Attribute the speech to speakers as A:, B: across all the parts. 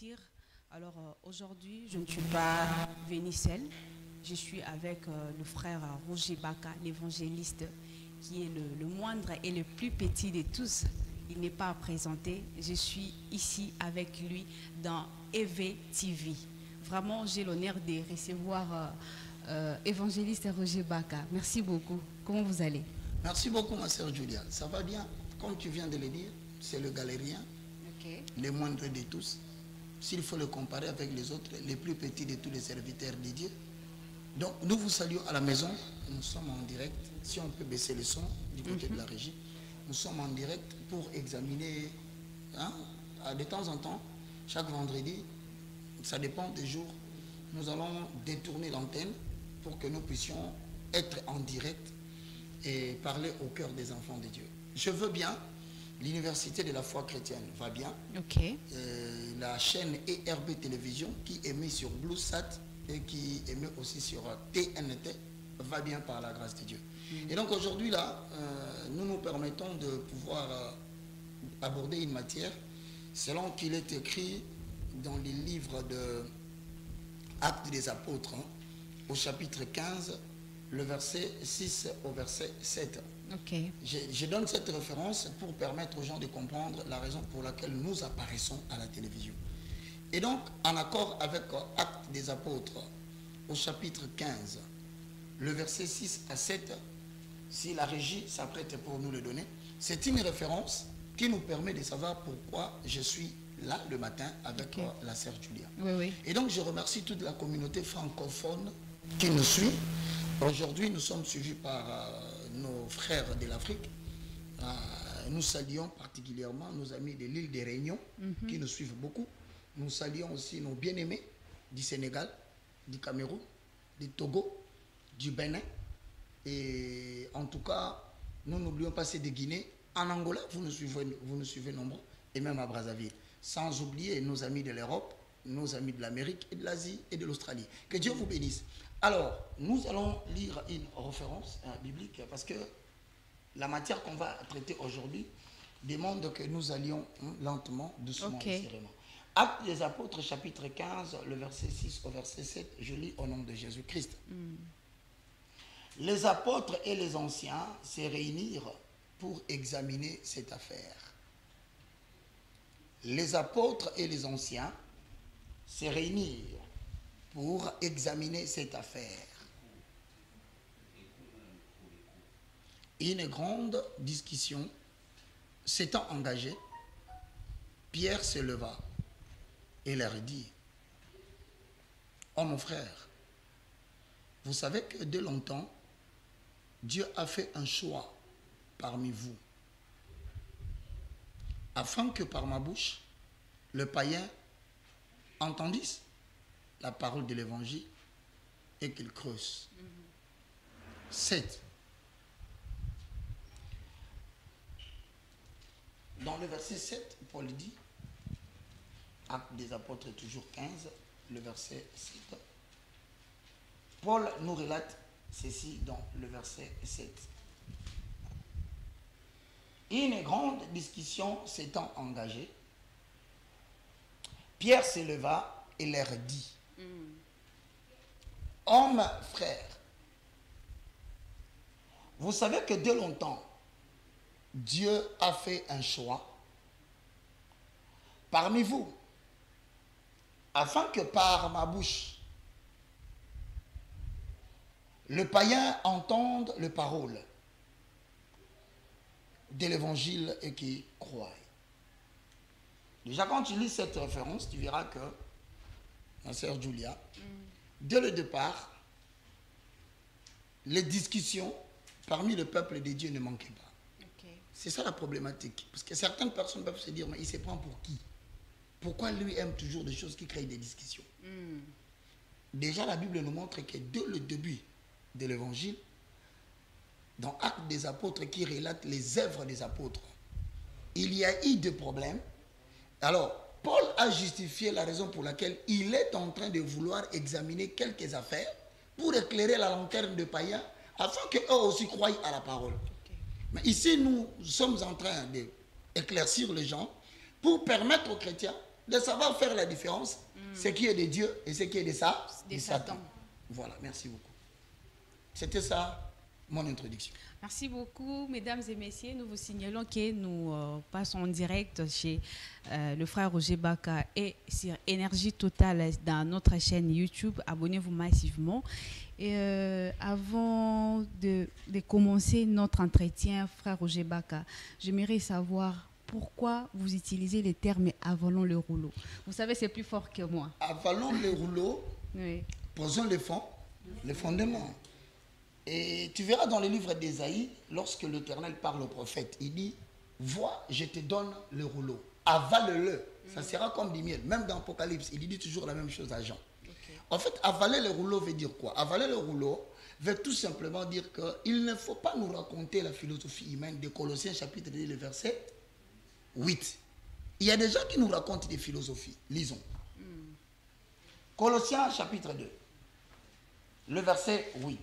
A: dire. Alors aujourd'hui, je ne suis pas venue seule. Je suis avec le frère Roger Baka, l'évangéliste, qui est le moindre et le plus petit de tous. Il n'est pas à présenter. Je suis ici avec lui dans EV TV. Vraiment, j'ai l'honneur de recevoir évangéliste Roger Baka. Merci beaucoup. Comment vous allez?
B: Merci beaucoup, ma sœur Julia. Ça va bien. Comme tu viens de le dire, c'est le galérien, le moindre de tous. S'il faut le comparer avec les autres, les plus petits de tous les serviteurs de Dieu. Donc, nous vous saluons à la maison. Nous sommes en direct. Si on peut baisser le son du côté de la régie. Nous sommes en direct pour examiner, de temps en temps, chaque vendredi, ça dépend des jours, nous allons détourner l'antenne pour que nous puissions être en direct et parler au cœur des enfants de Dieu. Je veux bien. L'Université de la foi chrétienne va bien. La chaîne ERB Télévision qui émet sur BlueSat et qui émet aussi sur TNT va bien par la grâce de Dieu. Et donc aujourd'hui là, nous nous permettons de pouvoir aborder une matière selon qu'il est écrit dans les livres de Actes des Apôtres, au chapitre 15, le verset 6 au verset 7. Je donne cette référence pour permettre aux gens de comprendre la raison pour laquelle nous apparaissons à la télévision. Et donc, en accord avec Actes des Apôtres, au chapitre 15, le verset 6 à 7, si la régie s'apprête pour nous le donner, c'est une référence qui nous permet de savoir pourquoi je suis là le matin avec la sœur Julia. Et donc, je remercie toute la communauté francophone qui nous suit. Aujourd'hui, nous sommes suivis par nos frères de l'Afrique. Nous saluons particulièrement nos amis de l'île des Réunions qui nous suivent beaucoup. Nous saluons aussi nos bien-aimés du Sénégal, du Cameroun, du Togo, du Bénin. Et en tout cas, nous n'oublions pas ceux de Guinée. En Angola, vous nous suivez nombreux, et même à Brazzaville. Sans oublier nos amis de l'Europe, nos amis de l'Amérique et de l'Asie et de l'Australie. Que Dieu vous bénisse. Alors, nous allons lire une référence biblique parce que la matière qu'on va traiter aujourd'hui demande que nous allions lentement, doucement et sereinement. Actes des Apôtres, chapitre 15, le verset 6 au verset 7, je lis au nom de Jésus-Christ. Les apôtres et les anciens se réunirent pour examiner cette affaire. Les apôtres et les anciens se réunirent pour examiner cette affaire. Une grande discussion s'étant engagée, Pierre se leva et leur dit: « Oh mon frère, vous savez que de longtemps, Dieu a fait un choix parmi vous, afin que par ma bouche, le païen entendisse la parole de l'évangile et qu'il creuse. 7. Dans le verset 7, Paul dit, Actes des Apôtres toujours 15, le verset 7. Paul nous relate ceci dans le verset 7. Une grande discussion s'étant engagée, Pierre se leva et leur dit: Hommes, frères, vous savez que de longtemps, Dieu a fait un choix parmi vous, afin que par ma bouche, le païen entende les paroles de l'évangile et qui croit. Déjà, quand tu lis cette référence, tu verras que ma sœur Julia, dès le départ, les discussions parmi le peuple de Dieu ne manquaient pas. C'est ça la problématique. Parce que certaines personnes peuvent se dire, mais il se prend pour qui? Pourquoi lui aime toujours des choses qui créent des discussions? Déjà, la Bible nous montre que dès le début de l'évangile, dans Actes des Apôtres qui relate les œuvres des apôtres, il y a eu des problèmes. Alors, Paul a justifié la raison pour laquelle il est en train de vouloir examiner quelques affaires pour éclairer la lanterne de païens afin qu'eux aussi croient à la parole. Mais ici, nous sommes en train d'éclaircir les gens pour permettre aux chrétiens de savoir faire la différence, ce qui est de Dieu et ce qui est de ça,
A: de Satan.
B: Voilà, merci beaucoup. C'était ça, mon introduction.
A: Merci beaucoup, mesdames et messieurs. Nous vous signalons que nous passons en direct chez le frère Roger Baka et sur Énergie Totale dans notre chaîne YouTube. Abonnez-vous massivement. Et avant de commencer notre entretien, frère Roger Baka, j'aimerais savoir pourquoi vous utilisez le terme « avalons le rouleau ». Vous savez, c'est plus fort que moi.
B: Avalons le rouleau,
A: oui.
B: Posons le fondement. Et tu verras dans le livre d'Ésaïe, lorsque l'Éternel parle au prophète, il dit, vois, je te donne le rouleau, avale-le, ça sera comme du miel. Même dans Apocalypse, il dit toujours la même chose à Jean. Okay. En fait, avaler le rouleau veut dire quoi? Avaler le rouleau veut tout simplement dire qu'il ne faut pas nous raconter la philosophie humaine de Colossiens chapitre 2, le verset 8. Il y a des gens qui nous racontent des philosophies. Lisons. Colossiens chapitre 2, le verset 8.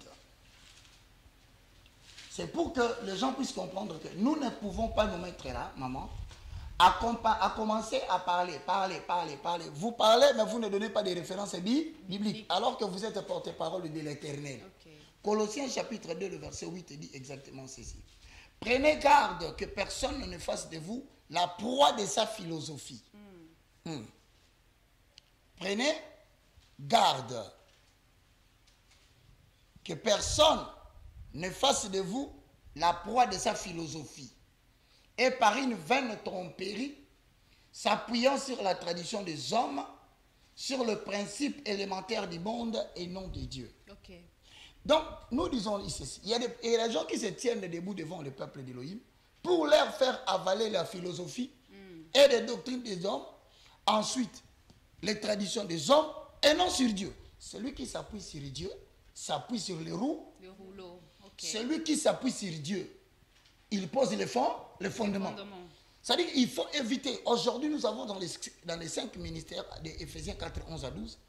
B: C'est pour que les gens puissent comprendre que nous ne pouvons pas nous mettre là, maman, à commencer à parler. Vous parlez, mais vous ne donnez pas de références bibliques, alors que vous êtes porte-parole de l'Éternel. Okay. Colossiens chapitre 2, le verset 8 dit exactement ceci. Prenez garde que personne ne fasse de vous la proie de sa philosophie. Prenez garde que personne ne fasse de vous la proie de sa philosophie et par une vaine tromperie, s'appuyant sur la tradition des hommes, sur le principe élémentaire du monde et non de Dieu. Okay. Donc, nous disons ici, il y a des gens qui se tiennent debout devant le peuple d'Élohim pour leur faire avaler la philosophie et les doctrines des hommes, ensuite les traditions des hommes et non sur Dieu. Celui qui s'appuie sur Dieu s'appuie sur les rouleaux. Okay. Celui qui s'appuie sur Dieu, il pose le fondement. C'est-à-dire qu'il faut éviter. Aujourd'hui, nous avons dans les 5 ministères d'Éphésiens 4, 11 à 12,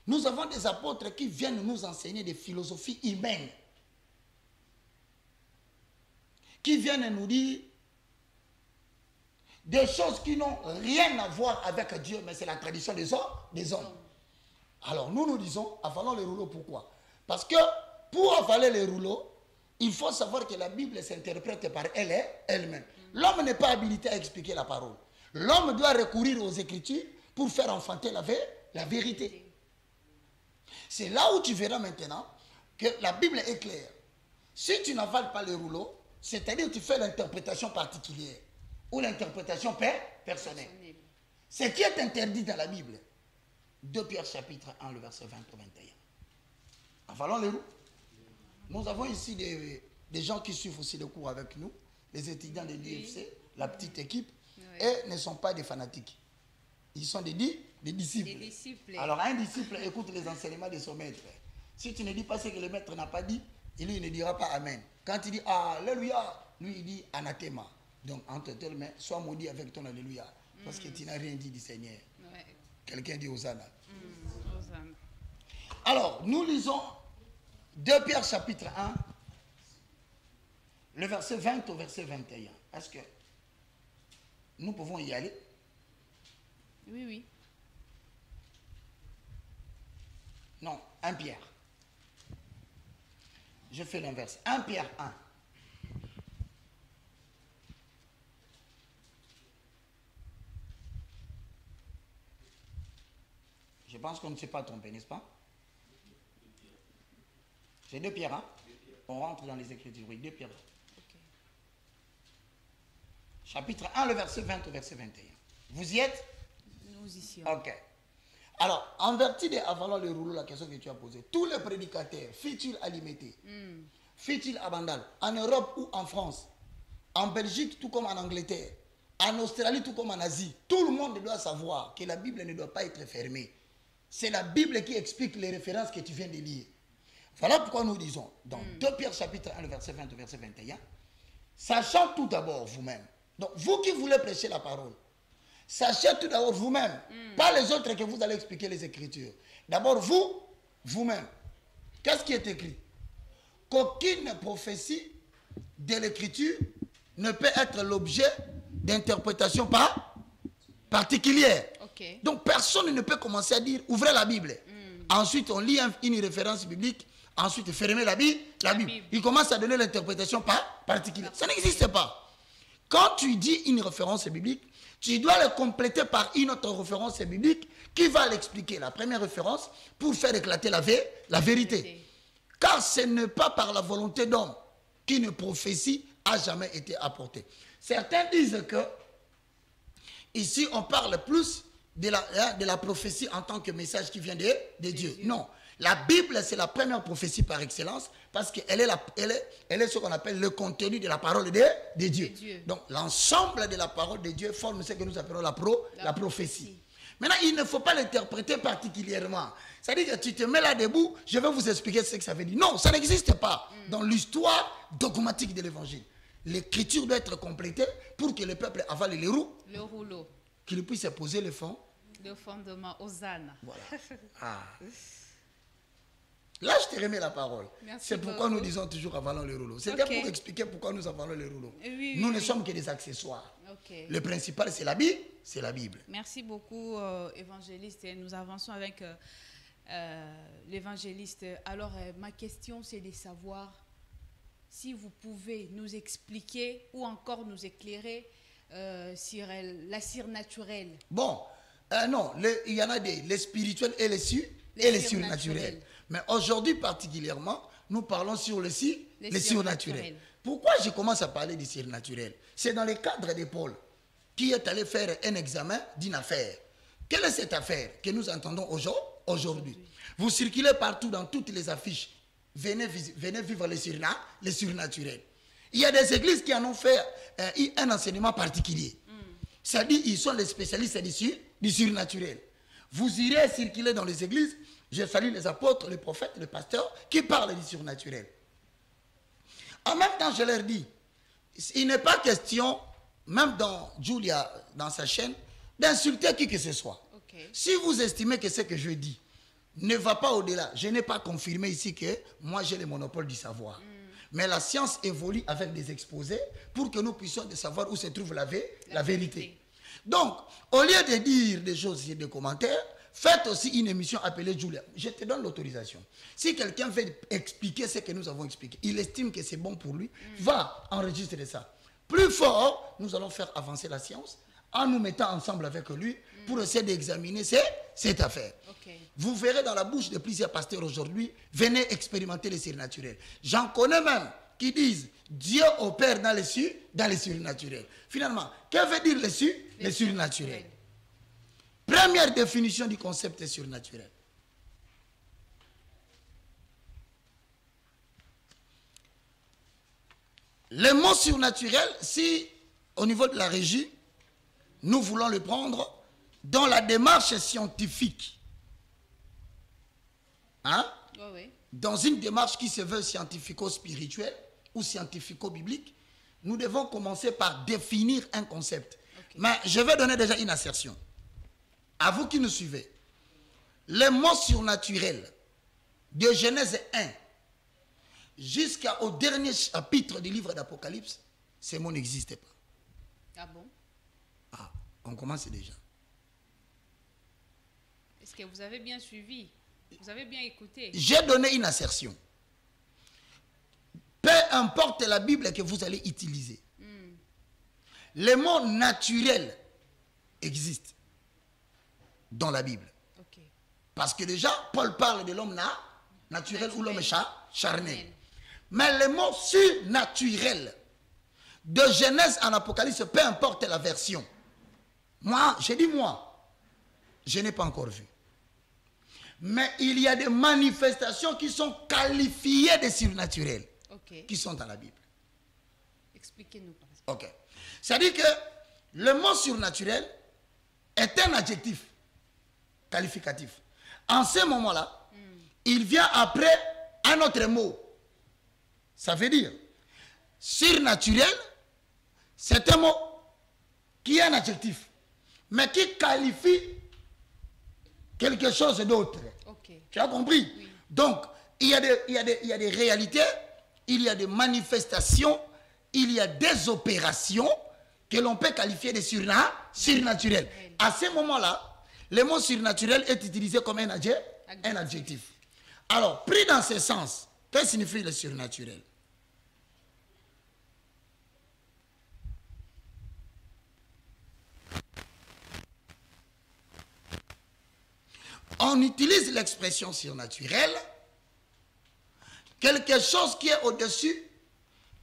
B: nous avons des apôtres qui viennent nous enseigner des philosophies humaines. Qui viennent nous dire des choses qui n'ont rien à voir avec Dieu, mais c'est la tradition des hommes. Alors nous disons, avalons les rouleaux, pourquoi? Parce que pour avaler les rouleaux, il faut savoir que la Bible s'interprète par elle-même. L'homme n'est pas habilité à expliquer la parole. L'homme doit recourir aux Écritures pour faire enfanter la vérité. C'est là où tu verras maintenant que la Bible est claire. Si tu n'avales pas les rouleaux, c'est-à-dire que tu fais l'interprétation particulière ou l'interprétation personnelle. Ce qui est interdit dans la Bible. 2 Pierre chapitre 1, le verset 20 au 21. Avalons les rouleaux. Nous avons ici des gens qui suivent aussi le cours avec nous, les étudiants de l'IFC, la petite équipe, et ne sont pas des fanatiques. Ils sont des disciples. Alors un disciple écoute les enseignements de son maître. Si tu ne dis pas ce que le maître n'a pas dit, il ne dira pas Amen. Quand il dit Alléluia, lui il dit Anathema. Donc entre tes mains, sois maudit avec ton Alléluia. Parce que tu n'as rien dit du Seigneur. Quelqu'un dit Hosanna. Alors, nous lisons 2 Pierre chapitre 1, le verset 20 au verset 21. Est-ce que nous pouvons y aller?
A: Oui.
B: Non, 1 Pierre. Je fais l'inverse. 1 Pierre 1. Je pense qu'on ne s'est pas trompé, n'est-ce pas? C'est 2 Pierre, hein? On rentre dans les Écritures, oui, 2 Pierre. Okay. Chapitre 1, le verset 20 au verset 21. Vous y êtes?
A: Nous y sommes.
B: Ok. Alors, en vertu de avalant le rouleau, la question que tu as posée, tous les prédicateurs, fût-il à Limité, fût-il à Bandal, en Europe ou en France, en Belgique tout comme en Angleterre, en Australie tout comme en Asie, tout le monde doit savoir que la Bible ne doit pas être fermée. C'est la Bible qui explique les références que tu viens de lire. Voilà pourquoi nous disons, dans 2 Pierre chapitre 1, le verset 20 au verset 21, sachant tout d'abord vous-même, donc vous qui voulez prêcher la parole, sachez tout d'abord vous-même, pas les autres que vous allez expliquer les Écritures. D'abord vous-même. Qu'est-ce qui est écrit? Qu'aucune prophétie de l'Écriture ne peut être l'objet d'interprétation particulière.
A: Okay.
B: Donc personne ne peut commencer à dire, ouvrez la Bible. Ensuite, on lit une référence biblique. Ensuite, fermez la Bible. Il commence à donner l'interprétation particulière. Ça n'existe pas. Quand tu dis une référence biblique, tu dois le compléter par une autre référence biblique qui va l'expliquer, la première référence, pour faire éclater la vérité. Car ce n'est pas par la volonté d'homme qu'une prophétie a jamais été apportée. Certains disent que ici on parle plus de la prophétie en tant que message qui vient de Dieu. Non, la Bible c'est la première prophétie par excellence parce qu'elle est ce qu'on appelle le contenu de la parole de Dieu. Donc l'ensemble de la parole de Dieu forme ce que nous appelons la prophétie. Maintenant, il ne faut pas l'interpréter particulièrement. C'est-à-dire que tu te mets là debout, je vais vous expliquer ce que ça veut dire. Non, ça n'existe pas dans l'histoire dogmatique de l'évangile. L'écriture doit être complétée pour que le peuple avale le rouleau. Qu'il puisse poser le
A: fondement, Hosanna.
B: Voilà. Ah. Là, je te remets la parole. C'est pourquoi nous disons toujours avalons le rouleau. C'était pour expliquer pourquoi nous avalons le rouleau. Nous ne sommes que des accessoires. Le principal, c'est la Bible.
A: Merci beaucoup, évangéliste. Et nous avançons avec l'évangéliste. Alors, ma question, c'est de savoir si vous pouvez nous expliquer ou encore nous éclairer sur la surnaturelle.
B: Bon, non, il y en a les spirituels et les surnaturels. Mais aujourd'hui particulièrement, nous parlons sur les surnaturels. Pourquoi je commence à parler des surnaturels? C'est dans le cadre de Paul qui est allé faire un examen d'une affaire. Quelle est cette affaire que nous entendons aujourd'hui? Vous circulez partout dans toutes les affiches. Venez vivre les surnaturels. Il y a des églises qui en ont fait un enseignement particulier. C'est-à-dire ils sont les spécialistes du surnaturel. Vous irez circuler dans les églises. Je salue les apôtres, les prophètes, les pasteurs qui parlent du surnaturel. En même temps, je leur dis, il n'est pas question, même dans Julia, dans sa chaîne, d'insulter qui que ce soit. Si vous estimez que ce que je dis ne va pas au-delà, je n'ai pas confirmé ici que moi j'ai le monopole du savoir. Mais la science évolue avec des exposés pour que nous puissions savoir où se trouve la vérité. Donc, au lieu de dire des choses et des commentaires, faites aussi une émission appelée Julia. Je te donne l'autorisation. Si quelqu'un veut expliquer ce que nous avons expliqué, il estime que c'est bon pour lui, va enregistrer ça. Plus fort, nous allons faire avancer la science en nous mettant ensemble avec lui pour essayer d'examiner cette affaire. Vous verrez dans la bouche de plusieurs pasteurs aujourd'hui, venez expérimenter les surnaturels. J'en connais même qui disent Dieu opère dans les surnaturels. Finalement, que veut dire les surnaturels? Première définition du concept surnaturel. Le mot surnaturel, si au niveau de la régie, nous voulons le prendre dans la démarche scientifique. Dans une démarche qui se veut scientifico-spirituelle ou scientifico-biblique, nous devons commencer par définir un concept. Mais je vais donner déjà une assertion. À vous qui nous suivez, les mots surnaturels de Genèse 1 jusqu'au dernier chapitre du livre d'Apocalypse, ces mots n'existaient pas.
A: Ah bon?
B: Ah, on commence déjà.
A: Est-ce que vous avez bien suivi? Vous avez bien écouté?
B: J'ai donné une assertion. Peu importe la Bible que vous allez utiliser, les mots naturels existent dans la Bible. Parce que déjà, Paul parle de l'homme naturel ou l'homme charnel. Mais les mots surnaturels de Genèse en Apocalypse, peu importe la version. Moi, j'ai dit moi, je n'ai pas encore vu. Mais il y a des manifestations qui sont qualifiées de surnaturelles, qui sont dans la Bible.
A: Expliquez-nous.
B: Ok. C'est-à-dire que le mot surnaturel est un adjectif qualificatif. En ce moment-là, il vient après un autre mot. Ça veut dire, surnaturel, c'est un mot qui est un adjectif, mais qui qualifie quelque chose d'autre. Tu as compris? Oui. Donc, il y a des réalités, il y a des manifestations, il y a des opérations que l'on peut qualifier de surnaturelles. À ce moment-là, le mot surnaturel est utilisé comme un adjectif. Alors, pris dans ce sens, que signifie le surnaturel? On utilise l'expression surnaturel, quelque chose qui est au-dessus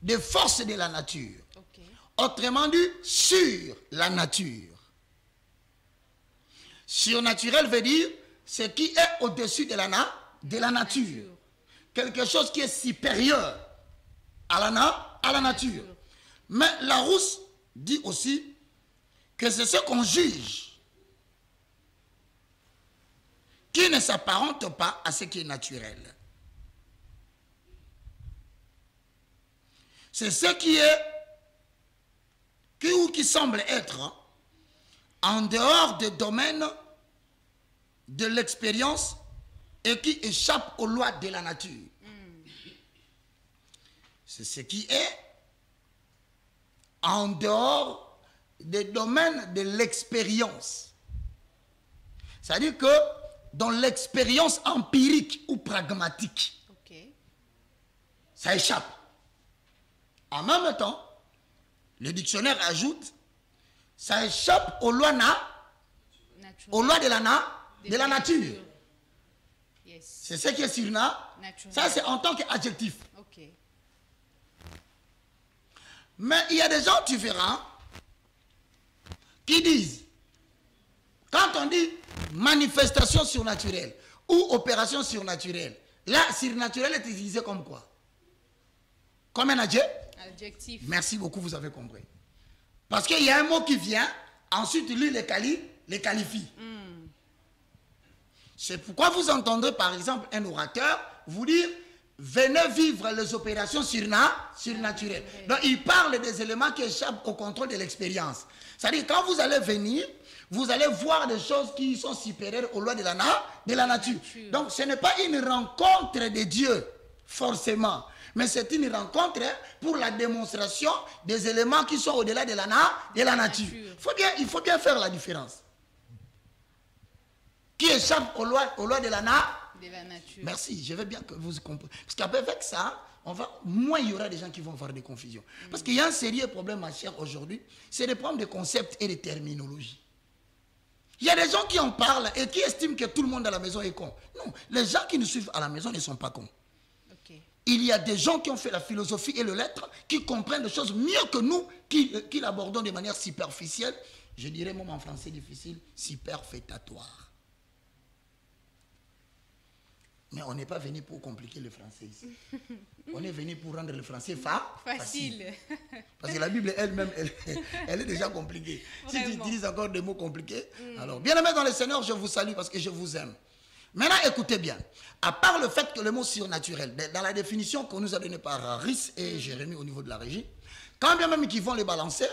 B: des forces de la nature.
A: Okay.
B: Autrement dit, sur la nature. Surnaturel veut dire ce qui est au-dessus de la nature. Quelque chose qui est supérieur à la nature. Mais Larousse dit aussi que c'est ce qu'on juge qui ne s'apparente pas à ce qui est naturel. C'est ce qui est, qui semble être en dehors des domaines de l'expérience et qui échappe aux lois de la nature. C'est ce qui est en dehors des domaines de l'expérience. C'est-à-dire que dans l'expérience empirique ou pragmatique, ça échappe. En même temps, le dictionnaire ajoute, ça échappe aux lois, aux lois de la nature.
A: Yes.
B: C'est ce qui est surnaturel. Ça, c'est en tant qu'adjectif.
A: Okay.
B: Mais il y a des gens, tu verras, qui disent, quand on dit manifestation surnaturelle ou opération surnaturelle, là, surnaturel est utilisé comme quoi? Comme un adjectif. Merci beaucoup, vous avez compris. Parce qu'il y a un mot qui vient, ensuite lui les qualifie. C'est pourquoi vous entendrez par exemple un orateur vous dire venez vivre les opérations surnaturelles. Donc il parle des éléments qui échappent au contrôle de l'expérience. C'est-à-dire quand vous allez venir, vous allez voir des choses qui sont supérieures aux lois de la nature. Donc ce n'est pas une rencontre de Dieu, forcément. Mais c'est une rencontre pour la démonstration des éléments qui sont au-delà de la nature. Il faut bien faire la différence. Qui échappe aux lois de la nature. Merci, je veux bien que vous compreniez. Parce qu'avec ça, moins il y aura des gens qui vont avoir des confusions. Parce qu'il y a un sérieux problème, ma chère, aujourd'hui, c'est de prendre des concepts et des terminologies. Il y a des gens qui en parlent et qui estiment que tout le monde à la maison est con. Non, les gens qui nous suivent à la maison ne sont pas cons. Il y a des gens qui ont fait la philosophie et le lettre, qui comprennent les choses mieux que nous, qui l'abordons de manière superficielle. Je dirais même en français difficile, superfétatoire. Mais on n'est pas venu pour compliquer le français ici. On est venu pour rendre le français facile. Parce que la Bible elle-même, elle est déjà compliquée. Vraiment. Si tu utilises encore des mots compliqués, alors, bien aimés dans le Seigneur, je vous salue parce que je vous aime. Maintenant, écoutez bien. À part le fait que le mot surnaturel, dans la définition qu'on nous a donnée par Rhys et Jérémie au niveau de la régie, quand bien même qu'ils vont les balancer,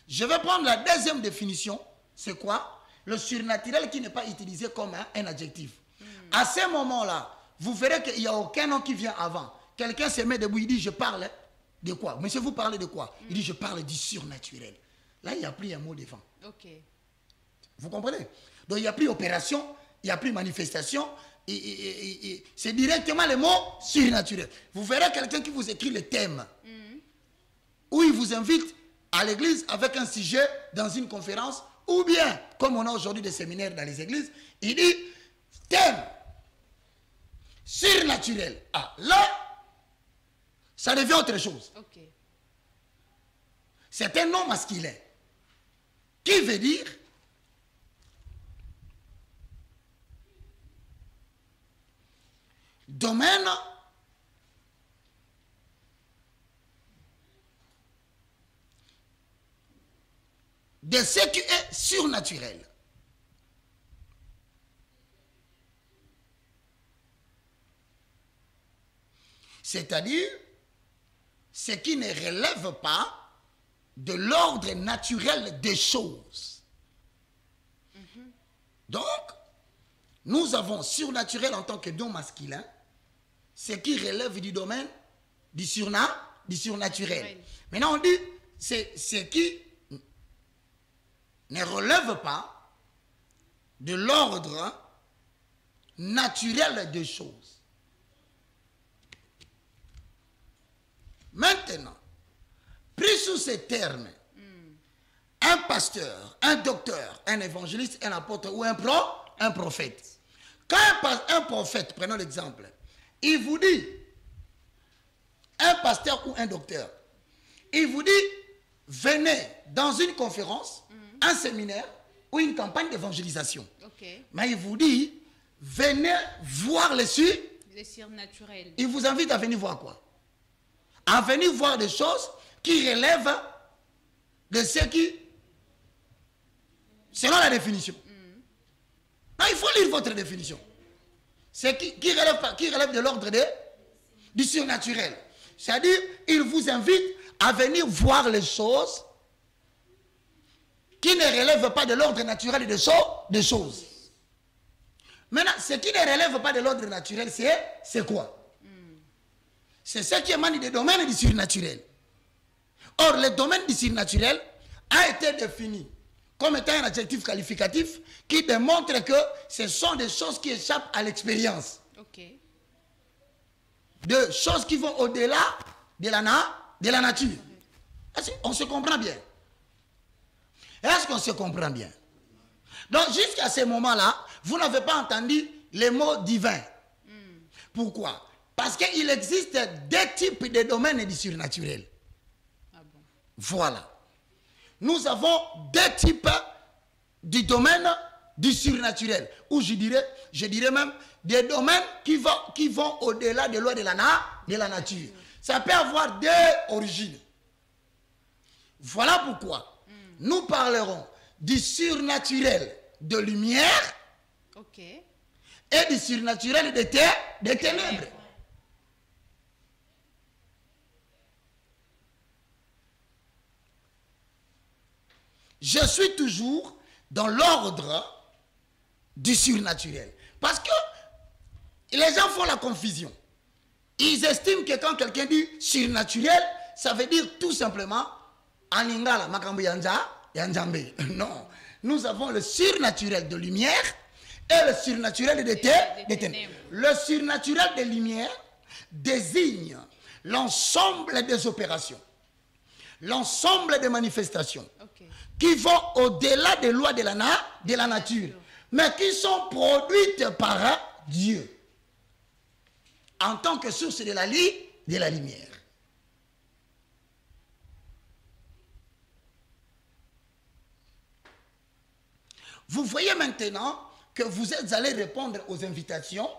B: je vais prendre la deuxième définition. C'est quoi? Le surnaturel qui n'est pas utilisé comme un adjectif. À ce moment-là, vous verrez qu'il n'y a aucun nom qui vient avant. Quelqu'un se met debout, il dit, je parle de quoi? Monsieur, vous parlez de quoi? Il dit, je parle du surnaturel. Là, il n'y a plus un mot devant. Vous comprenez? Donc, il n'y a plus opération, il n'y a plus manifestation. C'est directement le mot surnaturel. Vous verrez quelqu'un qui vous écrit le thème. Ou il vous invite à l'église avec un sujet dans une conférence. Ou bien, comme on a aujourd'hui des séminaires dans les églises, il dit, thème surnaturel. Ah, là, ça devient autre chose. C'est un nom masculin qui veut dire domaine de ce qui est surnaturel. C'est-à-dire ce qui ne relève pas de l'ordre naturel des choses. Donc, nous avons surnaturel en tant que don masculin, ce qui relève du domaine du surnaturel. Maintenant, on dit, c'est ce qui ne relève pas de l'ordre naturel des choses. Maintenant, pris sous ces termes, un pasteur, un docteur, un évangéliste, un apôtre ou un prophète. Quand un prophète, prenons l'exemple, il vous dit, un pasteur ou un docteur, il vous dit, venez dans une conférence, un séminaire ou une campagne d'évangélisation.
A: Okay.
B: Mais il vous dit, venez voir les
A: surnaturels.
B: Il vous invite à venir voir quoi? À venir voir des choses qui relèvent de ce qui, selon la définition. Non, il faut lire votre définition. C'est qui relève de l'ordre du surnaturel. C'est-à-dire, il vous invite à venir voir les choses qui ne relèvent pas de l'ordre naturel des choses. Maintenant, ce qui ne relève pas de l'ordre naturel, c'est quoi? C'est ce qui émane des domaines du surnaturel. Or, le domaine du surnaturel a été défini comme étant un adjectif qualificatif qui démontre que ce sont des choses qui échappent à l'expérience.
A: Okay.
B: De choses qui vont au-delà de la nature. On se comprend bien. Est-ce qu'on se comprend bien? Donc, jusqu'à ce moment-là, vous n'avez pas entendu les mots divins. Pourquoi? Parce qu'il existe deux types de domaines du surnaturel.
A: Ah bon?
B: Voilà. Nous avons deux types du domaine du surnaturel. Ou je dirais même des domaines qui vont au-delà des lois de la nature. Ça peut avoir deux origines. Voilà pourquoi nous parlerons du surnaturel de lumière,
A: okay,
B: et du surnaturel des ténèbres. Je suis toujours dans l'ordre du surnaturel. Parce que les gens font la confusion. Ils estiment que quand quelqu'un dit surnaturel, ça veut dire tout simplement Aningala, Makambu Yanjambe. Non. Nous avons le surnaturel de lumière et le surnaturel des ténèbres. Le surnaturel de lumière désigne l'ensemble des opérations, l'ensemble des manifestations, okay, qui vont au-delà des lois de la nature, mais qui sont produites par Dieu en tant que source de la lumière. Vous voyez maintenant que vous êtes allé répondre aux invitations.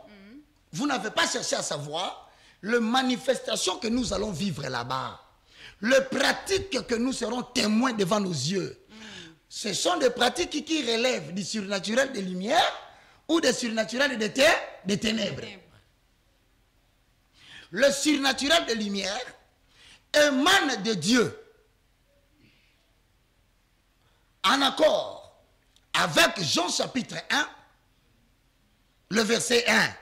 B: Vous n'avez pas cherché à savoir les manifestations que nous allons vivre là-bas. Les pratiques que nous serons témoins devant nos yeux. Ce sont des pratiques qui relèvent du surnaturel des lumières ou des surnaturels des ténèbres. Le surnaturel des lumières émane de Dieu en accord avec Jean chapitre 1, le verset 1.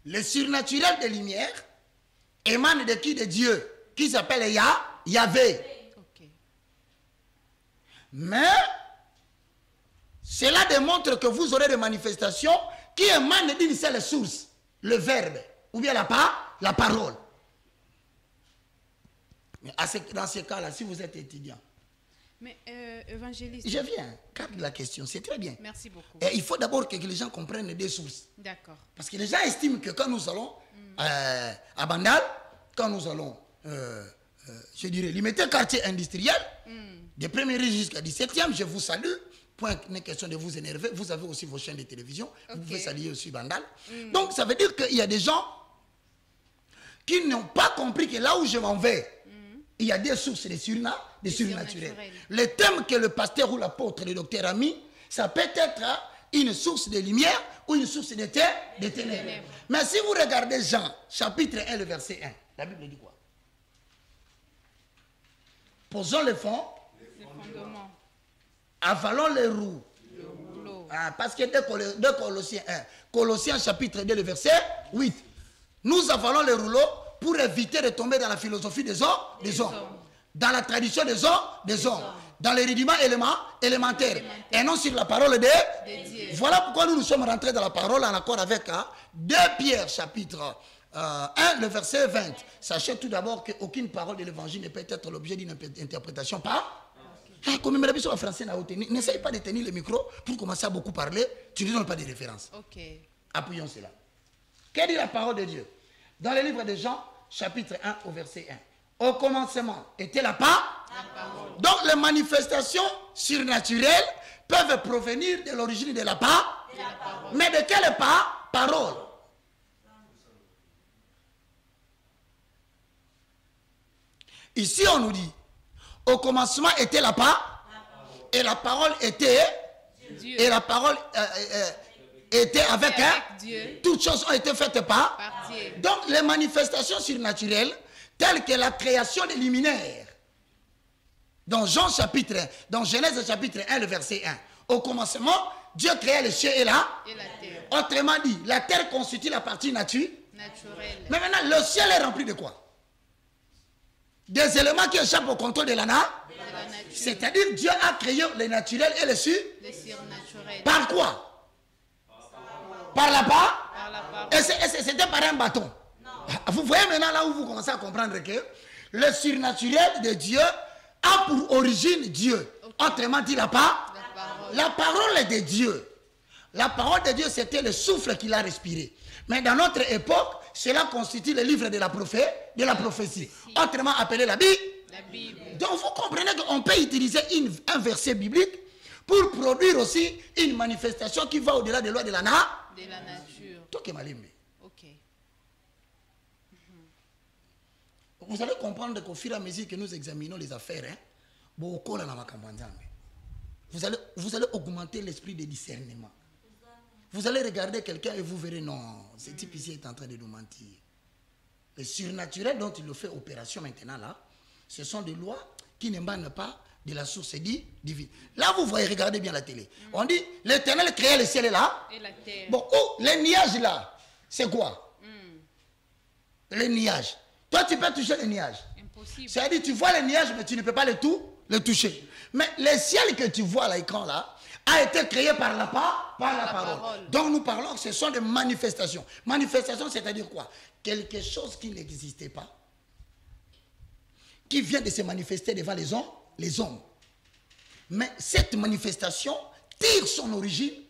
B: Le surnaturel des lumières émane de qui? De Dieu, qui s'appelle Yahvé. Okay. Mais cela démontre que vous aurez des manifestations qui émanent d'une seule source, le verbe, ou bien la parole. Mais dans ce cas-là, si vous êtes étudiant,
A: mais évangéliste...
B: Je viens, garde la question, c'est très bien.
A: Merci beaucoup.
B: Et il faut d'abord que les gens comprennent des sources.
A: D'accord.
B: Parce que les gens estiment que quand nous allons à Bandal, quand nous allons, je dirais, limiter quartier industriel, des premiers jusqu'à 17e, je vous salue. Point, une question de vous énerver. Vous avez aussi vos chaînes de télévision. Okay. Vous pouvez saluer aussi Bandal. Donc, ça veut dire qu'il y a des gens qui n'ont pas compris que là où je m'en vais, il y a des sources de surnaturel. Le thème que le pasteur ou l'apôtre, le docteur a mis, ça peut être une source de lumière ou une source de ténèbres. Mais si vous regardez Jean, chapitre 1, le verset 1, la Bible dit quoi? Posons le fondement. Avalons les roues. Parce que de Colossiens 1, Colossiens chapitre 2, le verset 8, nous avalons les rouleaux pour éviter de tomber dans la philosophie des hommes. dans la tradition des hommes, dans les rudiments élémentaires, et non sur la parole de Dieu. Voilà pourquoi nous sommes rentrés dans la parole en accord avec 2 Pierre chapitre 1, le verset 20. Sachez tout d'abord qu'aucune parole de l'évangile ne peut être l'objet d'une interprétation par... Comme il me en français, n'essaye pas de tenir le micro pour commencer à beaucoup parler, tu ne donnes pas de références. Appuyons cela. Quelle dit la parole de Dieu? Dans le livre de Jean, chapitre 1, au verset 1. Au commencement était la parole. Donc les manifestations surnaturelles peuvent provenir de l'origine de la parole. Mais de quelle parole? Ici on nous dit, au commencement était la parole, et la parole était Dieu. Et la parole était avec Dieu. Toutes choses ont été faites par Dieu. Donc les manifestations surnaturelles telles que la création des luminaires. Dans Genèse chapitre 1, le verset 1. Au commencement, Dieu créa les cieux et la terre. Autrement dit, la terre constitue la partie naturelle. Mais maintenant, le ciel est rempli de quoi? Des éléments qui échappent au contrôle de la nature. C'est-à-dire Dieu a créé les naturels et les surnaturels. Par quoi? Par la parole. Et c'était par un bâton. Vous voyez maintenant là où vous commencez à comprendre que le surnaturel de Dieu a pour origine Dieu. Autrement dit, la parole est de Dieu. La parole de Dieu, c'était le souffle qu'il a respiré. Mais dans notre époque, cela constitue le livre de la prophétie. Autrement appelé la Bible. Donc vous comprenez qu'on peut utiliser un verset biblique pour produire aussi une manifestation qui va au-delà des lois de la nature. Ok. Vous allez comprendre qu'au fur et à mesure que nous examinons les affaires, vous allez augmenter l'esprit de discernement. Vous allez regarder quelqu'un et vous verrez, non, ce type ici est en train de nous mentir. Le surnaturel dont il le fait opération maintenant là, ce sont des lois qui n'émanent pas de la source divine. Là, vous voyez, regardez bien la télé. On dit, l'Éternel créa le ciel et la terre. Bon, les nuages là, c'est quoi? Les nuages. Toi, tu peux toucher les nuages. Impossible. C'est-à-dire, tu vois les nuages, mais tu ne peux pas les toucher. Mais le ciel que tu vois à l'écran là, a été créé par la parole. Donc nous parlons, ce sont des manifestations. Manifestations, c'est-à-dire quoi? Quelque chose qui n'existait pas, qui vient de se manifester devant les hommes. Mais cette manifestation tire son origine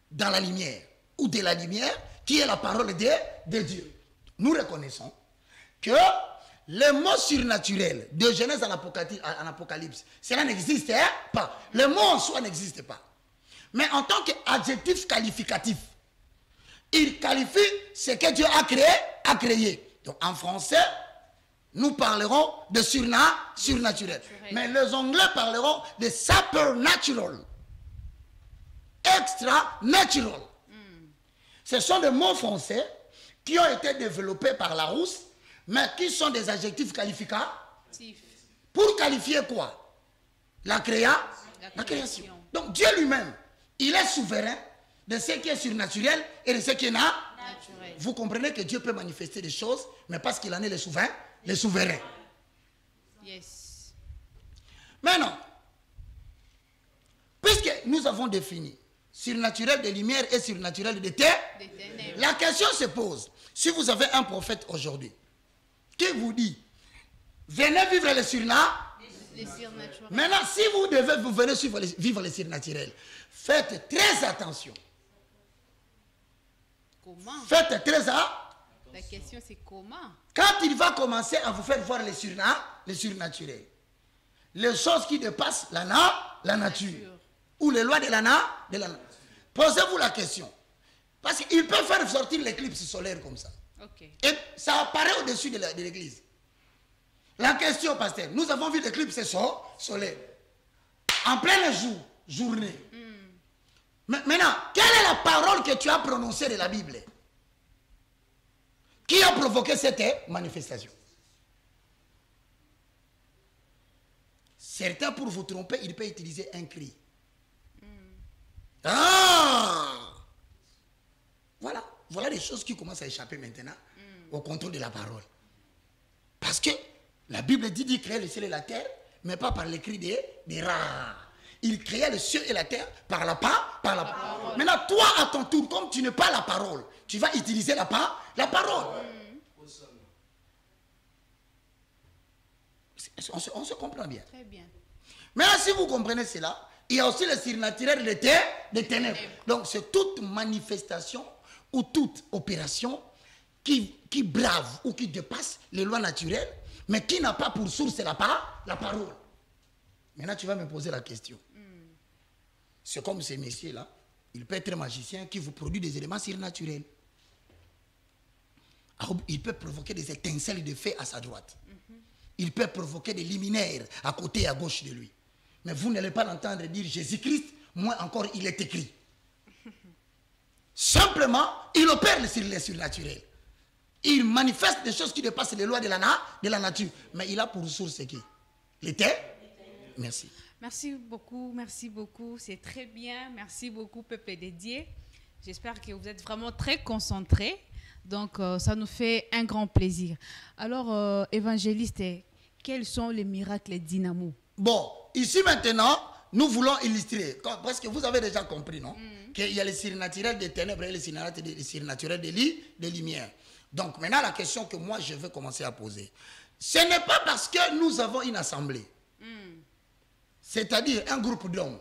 B: dans la lumière, ou de la lumière, qui est la parole de Dieu. Nous reconnaissons que le mot surnaturel de Genèse en Apocalypse, cela n'existe pas. Le mot en soi n'existe pas. Mais en tant qu'adjectif qualificatif, il qualifie ce que Dieu a créé. Donc en français, nous parlerons de surnaturel. Mais les Anglais parleront de supernatural, extra-natural. Ce sont des mots français qui ont été développés par Larousse, mais qui sont des adjectifs qualificatifs. Pour qualifier quoi? La création. Donc Dieu lui-même, il est souverain de ce qui est surnaturel et de ce qui est naturel. Vous comprenez que Dieu peut manifester des choses, mais parce qu'il en est le souverain. Yes. Maintenant, puisque nous avons défini surnaturel de lumière et surnaturel de terre, la question se pose. Si vous avez un prophète aujourd'hui qui vous dit, venez vivre le surnaturel. Maintenant, si vous venez vivre le surnaturel, faites très attention.
A: Comment?
B: Faites très attention.
A: La question c'est comment?
B: Quand il va commencer à vous faire voir le surnaturel, les choses qui dépassent la nature, ou les lois de la nature, posez-vous la question. Parce qu'il peut faire sortir l'éclipse solaire comme ça. Okay. Et ça apparaît au-dessus de l'église. La question, pasteur, nous avons vu l'éclipse solaire en plein journée. Maintenant, quelle est la parole que tu as prononcée de la Bible? Qui a provoqué cette manifestation? Certains, pour vous tromper, ils peuvent utiliser un cri. Voilà des choses qui commencent à échapper maintenant au contrôle de la parole. Parce que La Bible dit qu'il créait le ciel et la terre, mais pas par les cris des rats. Il créait le ciel et la terre par la parole. Maintenant, toi, à ton tour, comme tu n'as pas la parole, tu vas utiliser la parole. On se comprend bien.
A: Très bien.
B: Maintenant, si vous comprenez cela, il y a aussi le surnaturel des ténèbres. Donc, c'est toute manifestation ou toute opération qui brave ou qui dépasse les lois naturelles, mais qui n'a pas pour source la parole. Maintenant, tu vas me poser la question. C'est comme ces messieurs-là. Il peut être un magicien qui vous produit des éléments surnaturels. Il peut provoquer des étincelles de feu à sa droite. Il peut provoquer des luminaires à côté et à gauche de lui. Mais vous n'allez pas l'entendre dire Jésus-Christ, moins encore il est écrit. Simplement, il opère les surnaturels. Il manifeste des choses qui dépassent les lois de la nature. Mais il a pour source qui? L'éternel. Merci.
A: Merci beaucoup. C'est très bien. Merci beaucoup, peuple dédié. J'espère que vous êtes vraiment très concentrés. Donc, ça nous fait un grand plaisir. Alors, évangéliste, quels sont les miracles dynamo? Bon,
B: ici maintenant, nous voulons illustrer, parce que vous avez déjà compris, non? Qu'il y a les surnaturels des ténèbres et les surnaturels des lumières. Donc, maintenant, la question que moi, je veux commencer à poser. Ce n'est pas parce que nous avons une assemblée, c'est-à-dire un groupe d'hommes.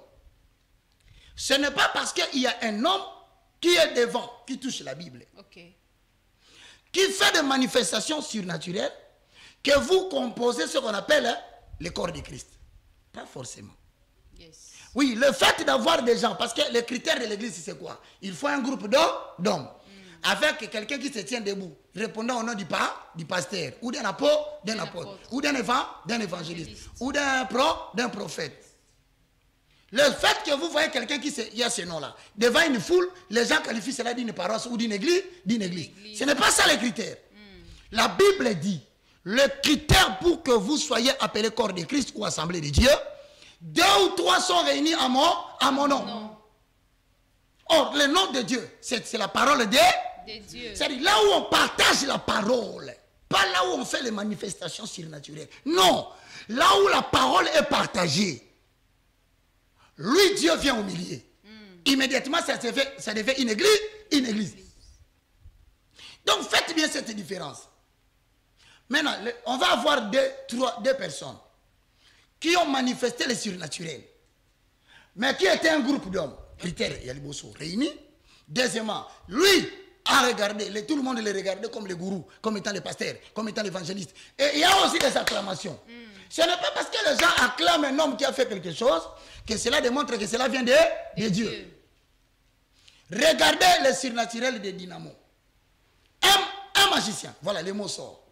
B: Ce n'est pas parce qu'il y a un homme qui est devant, qui touche la Bible, qui fait des manifestations surnaturelles, que vous composez ce qu'on appelle le corps de Christ. Pas forcément.
A: Yes.
B: Oui, le fait d'avoir des gens, parce que le critère de l'église, c'est quoi? Il faut un groupe d'hommes, avec quelqu'un qui se tient debout, répondant au nom du pasteur, ou d'un apôtre, ou d'un évangéliste, ou d'un prophète. Le fait que vous voyez quelqu'un il y a ce nom-là, devant une foule, les gens qualifient cela d'une paroisse ou d'une église. Ce n'est pas ça le critère. La Bible dit, le critère pour que vous soyez appelé corps de Christ ou assemblée de Dieu, 2 ou 3 sont réunis à mon nom. Non. Or, le nom de Dieu, c'est la parole de Dieu. C'est-à-dire là où on partage la parole, pas là où on fait les manifestations surnaturelles. Non, là où la parole est partagée, lui, Dieu vient au milieu. Immédiatement, ça devient une église. Donc, faites bien cette différence. Maintenant, on va avoir deux personnes qui ont manifesté les surnaturels, mais qui étaient un groupe d'hommes. Critère, il y a les bossos réunis. Deuxièmement, lui a regardé, tout le monde les regardait comme les gourous, comme étant les pasteurs, comme étant l'évangéliste. Et il y a aussi des acclamations. Ce n'est pas parce que les gens acclament un homme qui a fait quelque chose que cela démontre que cela vient de Dieu. Regardez le surnaturel de Dynamo. Un magicien, voilà, les mots sortent.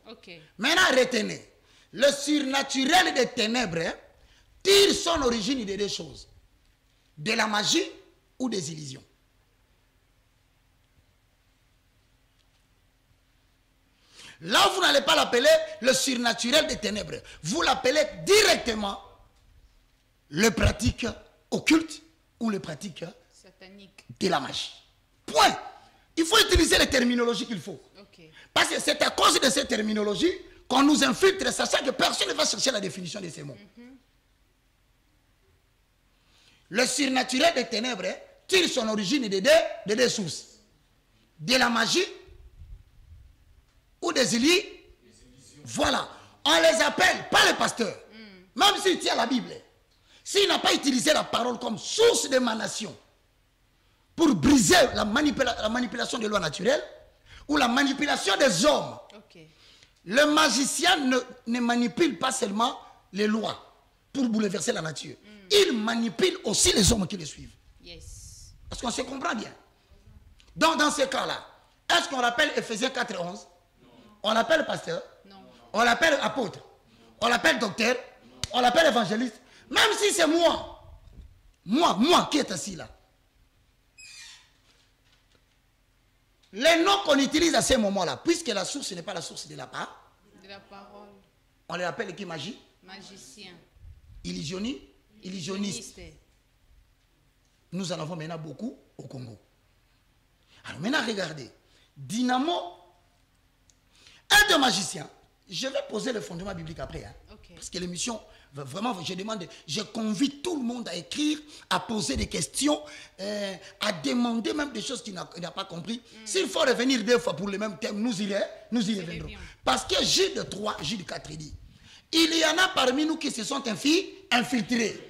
B: Maintenant, retenez. Le surnaturel des ténèbres tire son origine de deux choses. De la magie ou des illusions. Là, vous n'allez pas l'appeler le surnaturel des ténèbres. Vous l'appelez directement le pratique occulte ou le pratique satanique de la magie. Point. Il faut utiliser les terminologies qu'il faut. Parce que c'est à cause de ces terminologies qu'on nous infiltre, sachant que personne ne va chercher la définition de ces mots. Le surnaturel des ténèbres tire son origine de deux sources. De la magie ou des illusions. Voilà. On les appelle, pas les pasteurs. Même s'il tient la Bible. S'il n'a pas utilisé la parole comme source d'émanation pour briser la manipulation des lois naturelles ou la manipulation des hommes, le magicien ne manipule pas seulement les lois pour bouleverser la nature. Il manipule aussi les hommes qui le suivent. Est-ce qu'on se comprend bien? Donc, dans ce cas-là, est-ce qu'on l'appelle Ephésiens 4:11? On l'appelle pasteur? Non. On l'appelle apôtre? On l'appelle docteur? On l'appelle évangéliste? Même si c'est moi qui est assis là. Les noms qu'on utilise à ces moments-là, puisque la source n'est pas la source de la parole, on les appelle qui? Magicien. Illusionniste. Nous en avons maintenant beaucoup au Congo. Alors maintenant, regardez. Dynamo, un des magiciens Je vais poser le fondement biblique après. Hein,
A: okay.
B: Parce que l'émission, vraiment, je convie tout le monde à écrire, à poser des questions, à demander même des choses qu'il n'a pas compris. S'il faut revenir 2 fois pour le même thème, nous y reviendrons. Parce que Jude 3, Jude 4, il dit, il y en a parmi nous qui se sont infiltrés.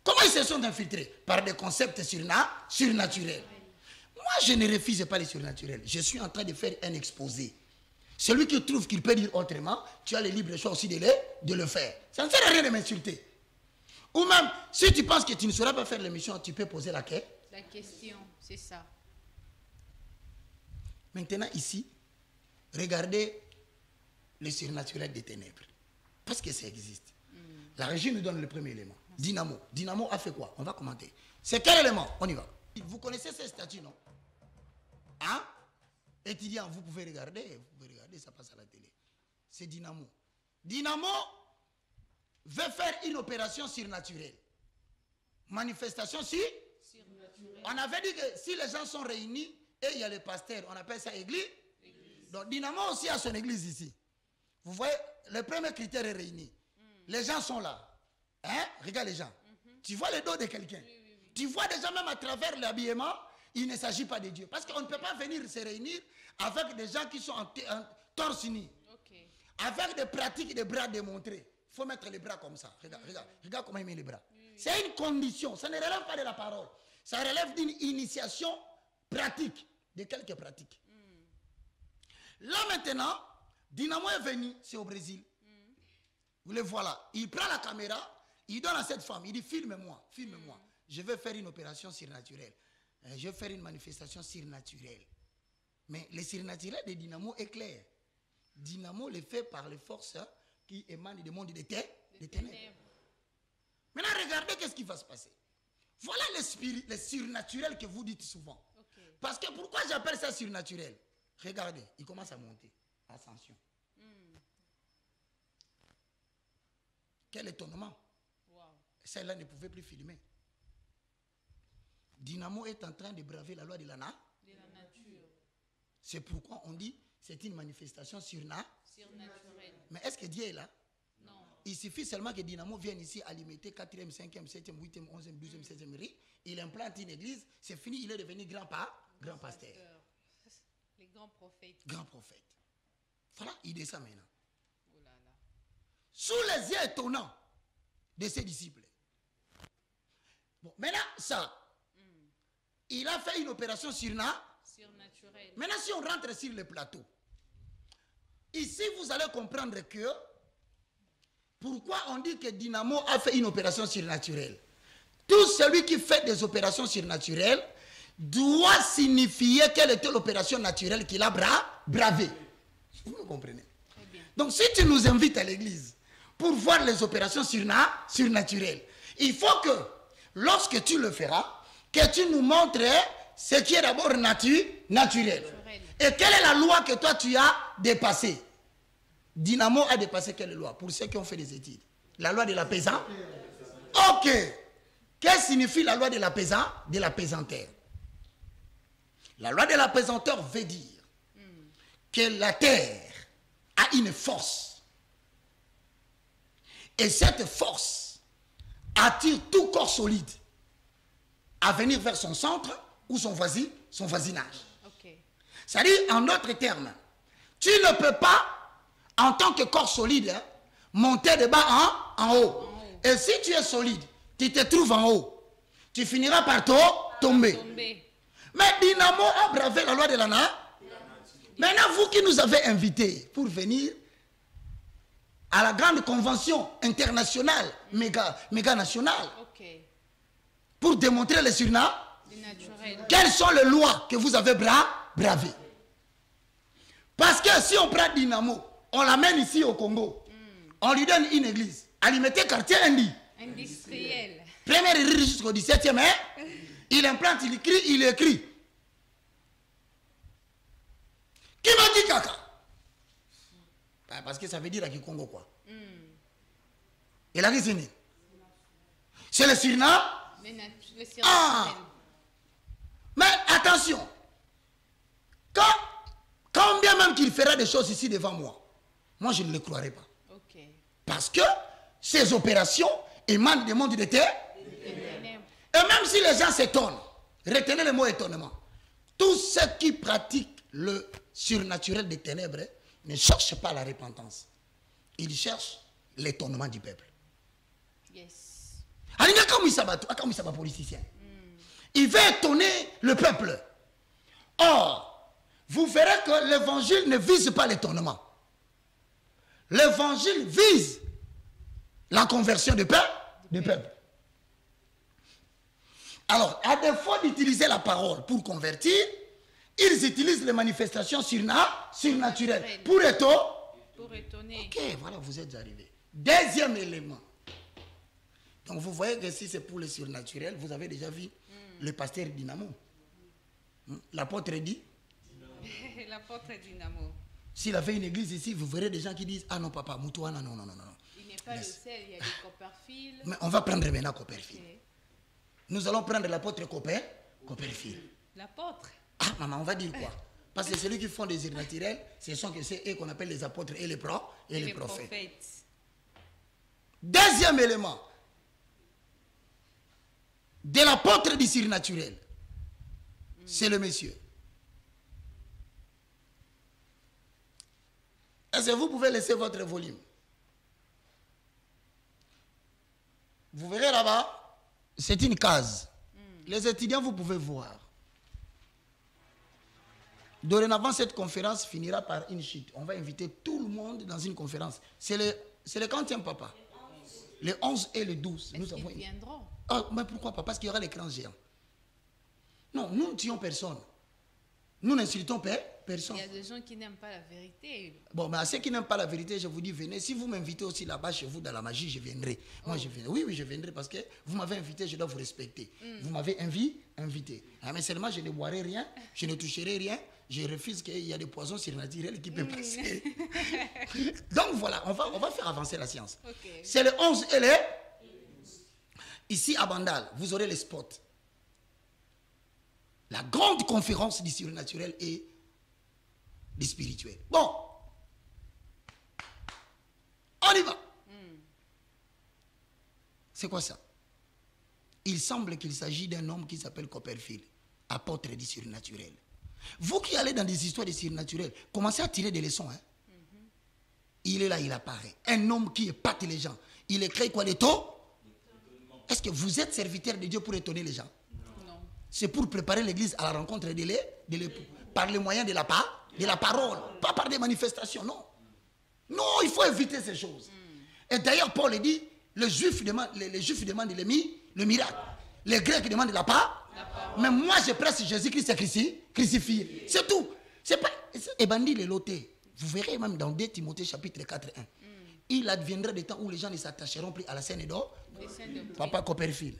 B: Comment ils se sont infiltrés? Par des concepts surnaturels. Moi, je ne refuse pas les surnaturels. Je suis en train de faire un exposé. Celui qui trouve qu'il peut dire autrement, tu as le libre choix aussi de le faire. Ça ne sert à rien de m'insulter. Ou même, si tu penses que tu ne sauras pas faire l'émission, tu peux poser la
A: question, c'est ça.
B: Maintenant, ici, regardez le surnaturel des ténèbres. Parce que ça existe. La régie nous donne le premier élément. Dynamo. Dynamo a fait quoi? On va commenter. C'est quel élément? On y va. Vous connaissez ces statues, non? Hein? Étudiants, vous pouvez regarder, ça passe à la télé. C'est Dynamo. Dynamo veut faire une opération surnaturelle. Manifestation surnaturelle. On avait dit que si les gens sont réunis et il y a le pasteur, on appelle ça église. Donc Dynamo aussi a son église ici. Vous voyez, le premier critère est réuni. Les gens sont là. Hein? Regarde les gens. Tu vois le dos de quelqu'un. Tu vois déjà même à travers l'habillement, il ne s'agit pas de Dieu. Parce qu'on ne peut pas venir se réunir avec des gens qui sont en torse nu. Okay. Avec des pratiques de bras démontrés. Il faut mettre les bras comme ça. Regarde comment il met les bras. C'est une condition. Ça ne relève pas de la parole. Ça relève d'une initiation pratique. De quelques pratiques. Là maintenant, Dynamo est venu, c'est au Brésil. Vous le voilà. Il prend la caméra, il donne à cette femme, il dit filme-moi, filme-moi. Je vais faire une opération surnaturelle. Je vais faire une manifestation surnaturelle. Mais le surnaturel de Dynamo est clair. Dynamo le fait par les forces qui émanent du monde des ténèbres. Maintenant, regardez qu'est-ce qui va se passer. Voilà le surnaturel que vous dites souvent. Okay. Parce que pourquoi j'appelle ça surnaturel? Regardez, il commence à monter. Ascension. Quel étonnement. Wow. Celle-là ne pouvait plus filmer. Dynamo est en train de braver la loi de la nature. C'est pourquoi on dit c'est une manifestation surnaturelle. Mais est-ce que Dieu est là? Non. Il suffit seulement que Dynamo vienne ici alimenter 4e, 5e, 7e, 8e, 11e, 12e, 16e riz. Il implante une église, c'est fini, il est devenu grand pasteur.
A: Les grands prophètes.
B: Grand prophète. Voilà, il descend maintenant. Oh là là. Sous les yeux étonnants de ses disciples. Bon, maintenant, ça, il a fait une opération surnaturelle. Maintenant, si on rentre sur le plateau, ici, vous allez comprendre que pourquoi on dit que Dynamo a fait une opération surnaturelle. Tout celui qui fait des opérations surnaturelles doit signifier quelle était l'opération naturelle qu'il a bravée. Vous me comprenez? Donc, si tu nous invites à l'église pour voir les opérations surnaturelles, il faut que, lorsque tu le feras, que tu nous montres ce qui est d'abord naturel. Et quelle est la loi que toi tu as dépassée? Dynamo a dépassé quelle loi? Pour ceux qui ont fait des études. La loi de la pesant. Ok. Qu'est-ce que signifie la loi de la pesanteur? La loi de la pesanteur veut dire que la terre a une force. Et cette force attire tout corps solide à venir vers son centre ou son voisinage. Okay. C'est-à-dire, en d'autres termes, tu ne peux pas, en tant que corps solide, monter de bas en haut. Et si tu es solide, tu te trouves en haut, tu finiras par tomber. Mais Dynamo a bravé la loi de la nature. Maintenant, vous qui nous avez invités pour venir à la grande convention internationale, méga nationale, okay, pour démontrer les surnaturels, quelles sont les lois que vous avez bravées? Parce que si on prend Dynamo, on l'amène ici au Congo, on lui donne une église, alimenter quartier industriel. Première rue jusqu'au 17e, hein? Il implante, il écrit. Qui m'a dit caca? Parce que ça veut dire à qui Congo quoi. Et la raison, c'est le surnaturel. Ah! Mais attention, quand bien même qu'il fera des choses ici devant moi, moi je ne le croirais pas.
A: Okay.
B: Parce que ces opérations émanent des mondes de terre. Et même si les gens s'étonnent, retenez le mot étonnement. Tous ceux qui pratiquent le surnaturel des ténèbres ne cherchent pas la repentance. Ils cherchent l'étonnement du peuple.
A: Yes.
B: Il veut étonner le peuple. Or, vous verrez que l'évangile ne vise pas l'étonnement. L'évangile vise la conversion du peuple. Alors, à défaut d'utiliser la parole pour convertir, ils utilisent les manifestations surnaturelles pour étonner. Ok, voilà, vous êtes arrivés. Deuxième élément. Donc, vous voyez que si c'est pour le surnaturel, vous avez déjà vu le pasteur Dynamo. L'apôtre dit
A: L'apôtre Dynamo.
B: S'il a fait une église ici, vous verrez des gens qui disent ah non, papa, Moutouana, non.
A: Il n'est pas le seul, il y a des Copperfield.
B: Mais on va prendre maintenant Copperfield. Okay. Nous allons prendre l'apôtre Copperfield.
A: L'apôtre.
B: Ah, maman, on va dire quoi? Parce que celui qui font des surnaturels, c'est eux qu'on appelle les apôtres et les prophètes. Deuxième élément de l'apôtre du surnaturel, c'est le monsieur. Est-ce que vous pouvez laisser votre volume? Vous verrez là-bas, c'est une case. Les étudiants, vous pouvez voir. Dorénavant, cette conférence finira par une chute. On va inviter tout le monde dans une conférence. C'est le quantième, papa? Les 11 et les 12.
A: Est-ce qu'ils viendront?
B: Ah, mais pourquoi pas? Parce qu'il y aura l'écran géant. Non, nous ne tuons personne. Nous n'insultons personne.
A: Il y a des gens qui n'aiment pas la vérité.
B: Bon, mais à ceux qui n'aiment pas la vérité, je vous dis, venez. Si vous m'invitez aussi là-bas chez vous dans la magie, je viendrai. Moi, je viendrai. Oui, je viendrai parce que vous m'avez invité, je dois vous respecter. Vous m'avez invité. Ah, mais seulement, je ne boirai rien, je ne toucherai rien. Je refuse qu'il y a des poisons surnaturels qui peuvent passer. Donc voilà, on va faire avancer la science. Okay. C'est le 11 et le... Ici à Bandal, vous aurez les spots. La grande conférence du surnaturel et du spirituel. Bon. On y va. C'est quoi ça? Il semble qu'il s'agit d'un homme qui s'appelle Copperfield, apôtre du surnaturel. Vous qui allez dans des histoires de surnaturel, commencez à tirer des leçons. Hein? Il est là, il apparaît. Un homme qui épate les gens. Il écrit quoi, l'étau? Est-ce que vous êtes serviteur de Dieu pour étonner les gens? Non. C'est pour préparer l'église à la rencontre de l'époux. Par le moyen de la parole. Pas par des manifestations, non. Non, il faut éviter ces choses. Et d'ailleurs, Paul dit, les Juifs demandent le miracle. Les Grecs demandent la part. Mais moi, je presse Jésus-Christ crucifié. C'est tout. C'est pas... Et bandit les lotés. Vous verrez même dans 2 Timothée chapitre 4, 1. Il adviendra des temps où les gens ne s'attacheront plus à la scène d'or. Papa Copperfield.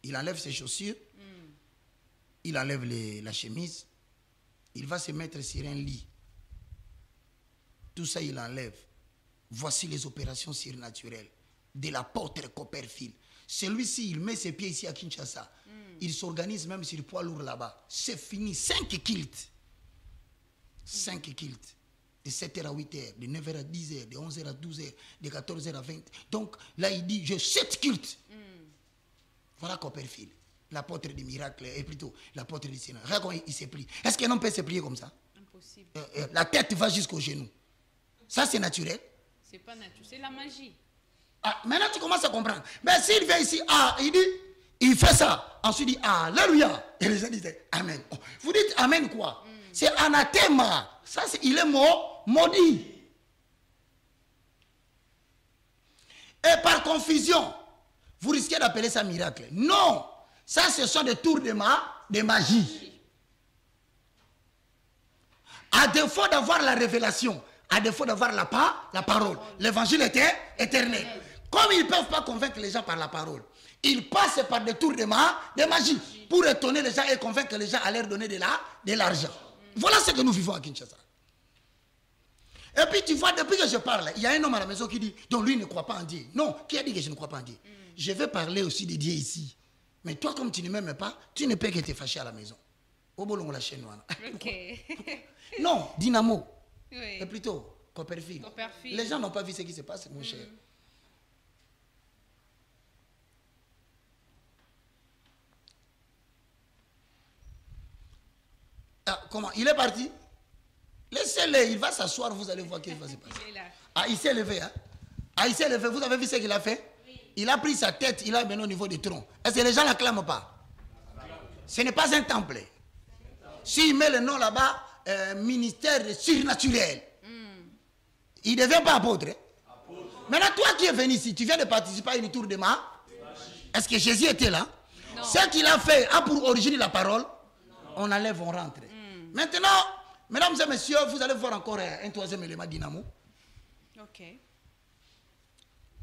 B: Il enlève ses chaussures. Il enlève la chemise. Il va se mettre sur un lit. Tout ça, il enlève. Voici les opérations surnaturelles de l'apôtre Copperfield. Celui-ci, il met ses pieds ici à Kinshasa. Il s'organise même sur le poids lourd là-bas. C'est fini. 5 kilts. 5 kilts. De 7h à 8h, de 9h à 10h, de 11h à 12h, de 14h à 20h. Donc là, il dit, j'ai 7 kilts. Voilà Copperfield. L'apôtre du miracle, et plutôt l'apôtre du Sénat. Regarde comment il s'est plié. Est-ce qu'un homme peut se plier comme ça?
A: Impossible.
B: La tête va jusqu'au genou. Ça, c'est naturel?
A: C'est pas naturel, c'est la magie.
B: Ah, maintenant, tu commences à comprendre. Mais s'il vient ici, il dit, il fait ça. Ensuite, il dit, alléluia. Et les gens disent, amen. Oh, vous dites amen quoi? C'est anathème. Ça, il est maudit. Et par confusion, vous risquez d'appeler ça miracle. Non. Ça, ce sont des tours de magie. À défaut d'avoir la révélation, à défaut d'avoir la parole, l'évangile était éternel. Comme ils ne peuvent pas convaincre les gens par la parole, ils passent par des tours de magie pour étonner les gens et convaincre les gens à leur donner de l'argent. Voilà ce que nous vivons à Kinshasa. Et puis tu vois, depuis que je parle, il y a un homme à la maison qui dit, donc lui ne croit pas en Dieu. Non, qui a dit que je ne crois pas en Dieu? Je vais parler aussi de Dieu ici. Mais toi, comme tu ne m'aimes pas, tu ne peux que te fâcher à la maison. Au bolon, la chaîne.
A: Ok.
B: Non, Dynamo.
A: Oui.
B: Et plutôt, Copperfield.
A: Copperfield.
B: Les gens n'ont pas vu ce qui se passe, mon cher. Ah, comment? Il est parti? Laissez-le, il va s'asseoir, vous allez voir ce qui va se passer.
A: Il est là.
B: Ah, il s'est levé, hein? Ah, il s'est levé, vous avez vu ce qu'il a fait? Oui. Il a pris sa tête, il a mené au niveau du tronc. Est-ce que les gens ne l'acclament pas? Ce n'est pas un temple. S'il met le nom là-bas, ministère surnaturel, il ne devient pas apôtre. Maintenant, toi qui es venu ici, tu viens de participer à une tour de main. Est-ce que Jésus était là? Non. Ce qu'il a fait a pour origine la parole. On enlève, on rentre. Maintenant, mesdames et messieurs, vous allez voir encore un troisième élément Dynamo.
A: Ok.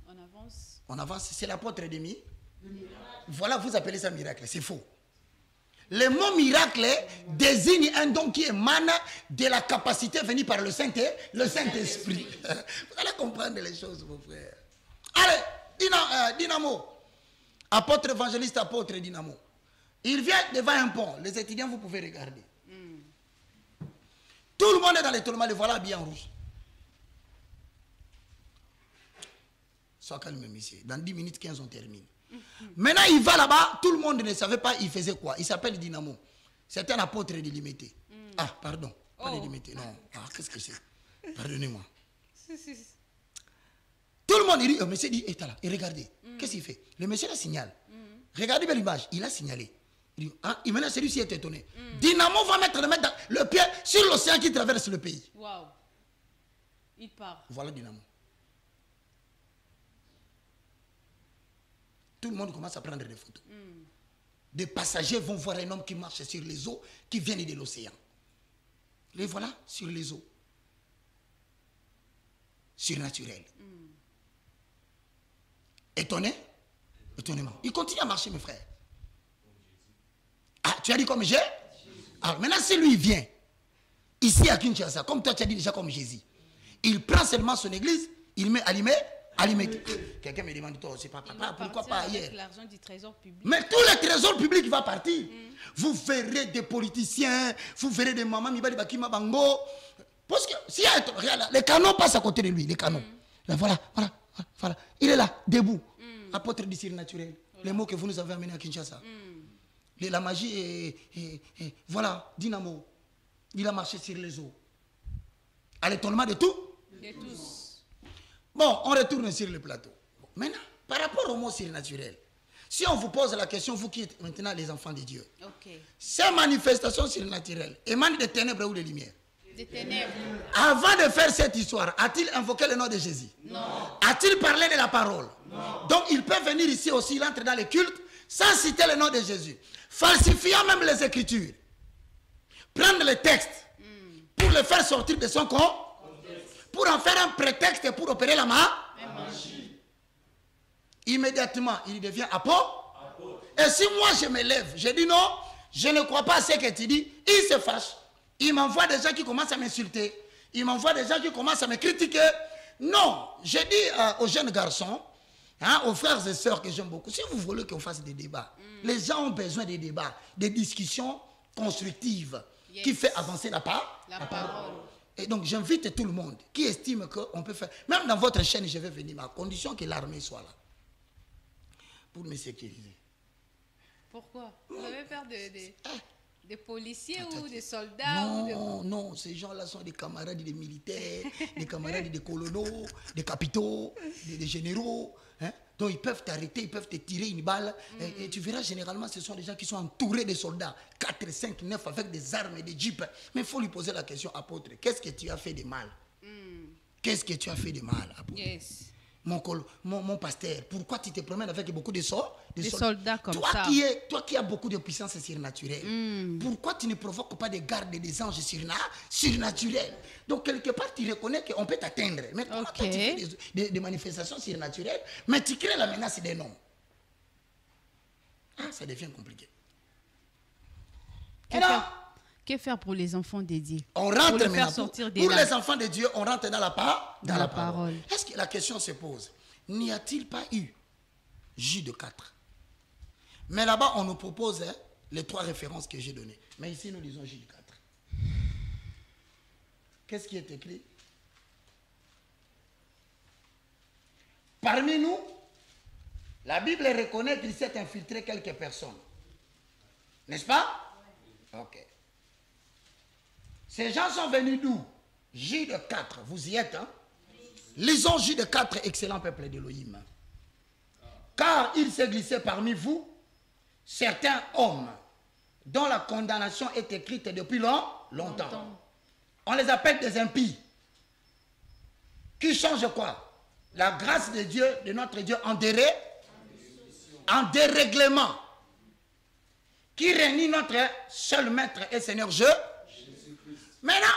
A: On avance.
B: On avance, c'est l'apôtre demi. Voilà, vous appelez ça miracle, c'est faux. Le mot miracle désigne un don qui émane de la capacité venue par le Saint-Esprit. Vous allez comprendre les choses, mon frère. Allez, Dynamo. Apôtre, évangéliste, apôtre, Dynamo. Il vient devant un pont. Les étudiants, vous pouvez regarder. Tout le monde est dans l'étonnement. Le voilà habillé en rouge. Sois calme, monsieur. Dans 10 minutes, 15, on termine. Maintenant, il va là-bas. Tout le monde ne savait pas il faisait quoi. Il s'appelle Dynamo. C'est un apôtre de l'illimité. Ah, pardon. Pas de l'illimité. Non. Ah, qu'est-ce que c'est? Pardonnez-moi. Tout le monde, il dit, le monsieur dit, est là. Et regardez. Qu'est-ce qu'il fait? Le monsieur la signale. Regardez bien l'image. Il a signalé. Il dit, ah, maintenant, celui-ci est étonné. Dynamo va mettre le pied sur l'océan qui traverse le pays.
A: Waouh. Il part.
B: Voilà Dynamo. Tout le monde commence à prendre des photos. Des passagers vont voir un homme qui marche sur les eaux, qui vient de l'océan. Les voilà sur les eaux. Surnaturel. Étonné? Étonnement. Il continue à marcher, mes frères. Ah, tu as dit comme j'ai? Alors maintenant, si lui vient, ici à Kinshasa, comme toi tu as dit déjà comme Jésus, il prend seulement son église, il met allumé. Quelqu'un me demande, toi, c'est pas papa, pourquoi pas ailleurs?
A: L'argent du trésor public.
B: Mais tout le trésor public va partir. Vous verrez des politiciens, vous verrez des mamans, bango. Parce que s'il y a les canons passent à côté de lui, les canons. Là, voilà. Il est là, debout. Apôtre du surnaturel. Les mots que vous nous avez amenés à Kinshasa. La magie est voilà, Dynamo. Il a marché sur les eaux. À l'étonnement de tout.
A: De tous.
B: Bon, on retourne sur le plateau. Maintenant, par rapport au mot surnaturel, si on vous pose la question, vous qui êtes maintenant les enfants de Dieu, ces manifestations surnaturelles émanent des ténèbres ou des lumières?
A: Des ténèbres.
B: Avant de faire cette histoire, a-t-il invoqué le nom de Jésus?
A: Non.
B: A-t-il parlé de la parole? Non. Donc il peut venir ici aussi, il entre dans les cultes, sans citer le nom de Jésus, falsifiant même les Écritures, prendre les textes pour le faire sortir de son corps, pour en faire un prétexte pour opérer la magie. Immédiatement, il devient apôtre. Et si moi je me lève, je dis non, je ne crois pas à ce que tu dis, il se fâche. Il m'envoie des gens qui commencent à m'insulter. Il m'envoie des gens qui commencent à me critiquer. Non, je dis aux jeunes garçons, aux frères et sœurs que j'aime beaucoup, si vous voulez qu'on fasse des débats, les gens ont besoin des débats, des discussions constructives qui font avancer la parole. Et donc j'invite tout le monde qui estime qu'on peut faire, même dans votre chaîne, je vais venir, à condition que l'armée soit là, pour me sécuriser.
A: Pourquoi? Vous avez peur des policiers ou des soldats?
B: Non, ces gens-là sont des camarades des militaires, des camarades des colonels, des capitaux, des généraux. Donc ils peuvent t'arrêter, ils peuvent te tirer une balle. Et tu verras, généralement, ce sont des gens qui sont entourés de soldats, 4, 5, 9, avec des armes et des jeeps. Mais il faut lui poser la question, apôtre, qu'est-ce que tu as fait de mal? Qu'est-ce que tu as fait de mal, apôtre? Mon pasteur, pourquoi tu te promènes avec beaucoup de
A: soldats comme ça?
B: Toi qui as beaucoup de puissance surnaturelle, pourquoi tu ne provoques pas des gardes des anges surnaturels? Donc, quelque part, tu reconnais qu'on peut t'atteindre. Mais comment toi, tu fais des manifestations surnaturelles, mais tu crées la menace des noms? Ah, ça devient compliqué.
A: Que faire pour les enfants de Dieu?
B: On rentre maintenant. Pour les enfants de Dieu, on rentre dans la parole. Est-ce que la question se pose? N'y a-t-il pas eu J de 4? Mais là-bas, on nous propose les 3 références que j'ai données. Mais ici, nous lisons Jude 4. Qu'est-ce qui est écrit? Parmi nous, la Bible reconnaît qu'il s'est infiltré quelques personnes. N'est-ce pas? Ok. Ces gens sont venus d'où? Jude 4, vous y êtes, hein? Lisons Jude 4, excellent peuple d'Élohim. Car il s'est glissé parmi vous certains hommes dont la condamnation est écrite depuis longtemps. On les appelle des impies. Qui changent quoi? La grâce de Dieu, de notre Dieu, en dérèglement. Qui réunit notre seul maître et Seigneur Jésus. Maintenant,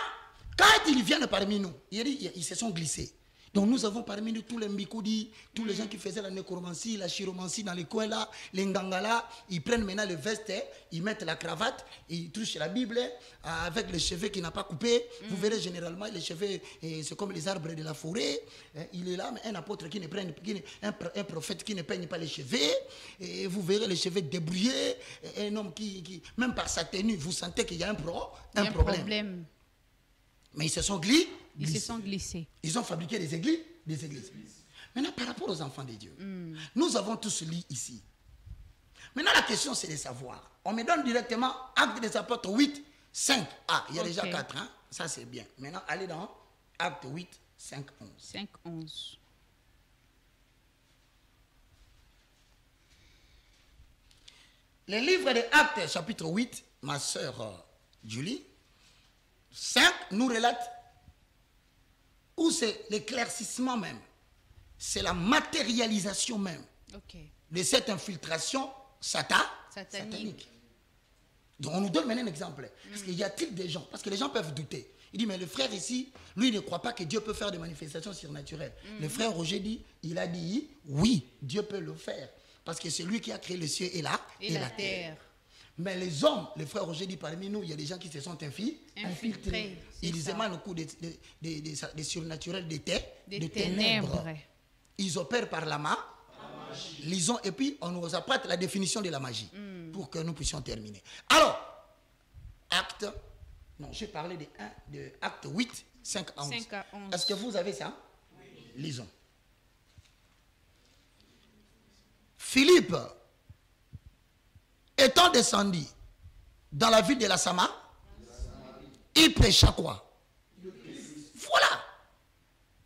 B: quand ils viennent parmi nous, ils se sont glissés. Donc nous avons parmi nous tous les Mbikoudi, tous les gens qui faisaient la nécromancie, la chiromancie dans les coins là, les ngangala, ils prennent maintenant le veste, ils mettent la cravate, ils touchent la Bible avec les cheveux qui n'a pas coupé. Vous verrez généralement les cheveux, c'est comme les arbres de la forêt. Il est là, mais un apôtre qui ne prenne, un prophète qui ne peigne pas les cheveux. Et vous verrez les cheveux débrouillés. Un homme qui, même par sa tenue, vous sentez qu'il y a un problème. Mais ils se sont glissés. Ils ont fabriqué des églises. Maintenant, par rapport aux enfants de Dieu, nous avons tous lu ici. Maintenant, la question, c'est de savoir. On me donne directement Actes des Apôtres 8, 5. Ah, il y a déjà 4, hein? Ça, c'est bien. Maintenant, allez dans Actes 8, 5, 11.
A: 5, 11.
B: Le livre de Actes, chapitre 8, ma sœur Julie, 5 nous relate où c'est l'éclaircissement même, c'est la matérialisation même de cette infiltration satanique. Donc on nous donne maintenant un exemple. Parce qu'il y a-t-il des gens, parce que les gens peuvent douter. Il dit, mais le frère ici, lui, il ne croit pas que Dieu peut faire des manifestations surnaturelles. Le frère Roger dit, il a dit, oui, Dieu peut le faire. Parce que c'est lui qui a créé le ciel et la terre. Mais les hommes, le frère Roger dit parmi nous, il y a des gens qui se sont infiltrés. Ils émanent au coup des surnaturels, des ténèbres. Ils opèrent par la magie. Lisons, et puis on nous apprête la définition de la magie pour que nous puissions terminer. Alors, j'ai parlé de Acte 8, 5 à 11. Est-ce que vous avez ça? Oui. Lisons. Philippe, étant descendu dans la ville de la Samarie, il prêcha quoi? Voilà.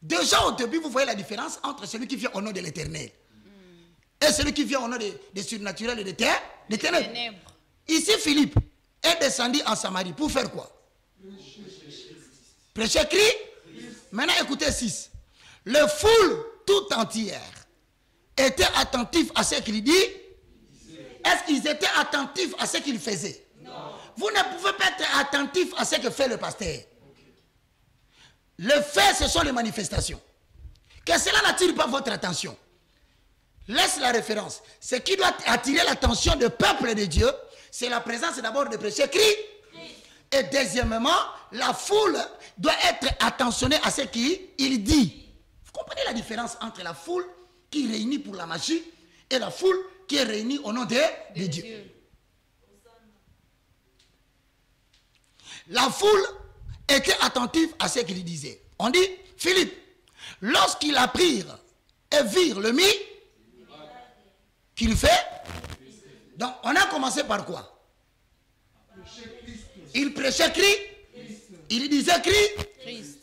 B: Déjà au début, vous voyez la différence entre celui qui vient au nom de l'Éternel et celui qui vient au nom des surnaturels et des ténèbres. Ici, Philippe est descendu en Samarie pour faire quoi? Prêcher Christ. Maintenant, écoutez 6. Le foule tout entière était attentif à ce qu'il dit. Est-ce qu'ils étaient attentifs à ce qu'il faisait? Non. Vous ne pouvez pas être attentif à ce que fait le pasteur. Le fait, ce sont les manifestations. Que cela n'attire pas votre attention. Laisse la référence. Ce qui doit attirer l'attention du peuple de Dieu, c'est la présence d'abord de prêcher Christ. Et deuxièmement, la foule doit être attentionnée à ce qu'il dit. Vous comprenez la différence entre la foule qui réunit pour la magie et la foule qui est réunie au nom de Dieu. La foule était attentive à ce qu'il disait. On dit, Philippe, lorsqu'ils apprirent et virent le miracle qu'il fait, donc on a commencé par quoi? Il prêchait Christ, il disait Christ.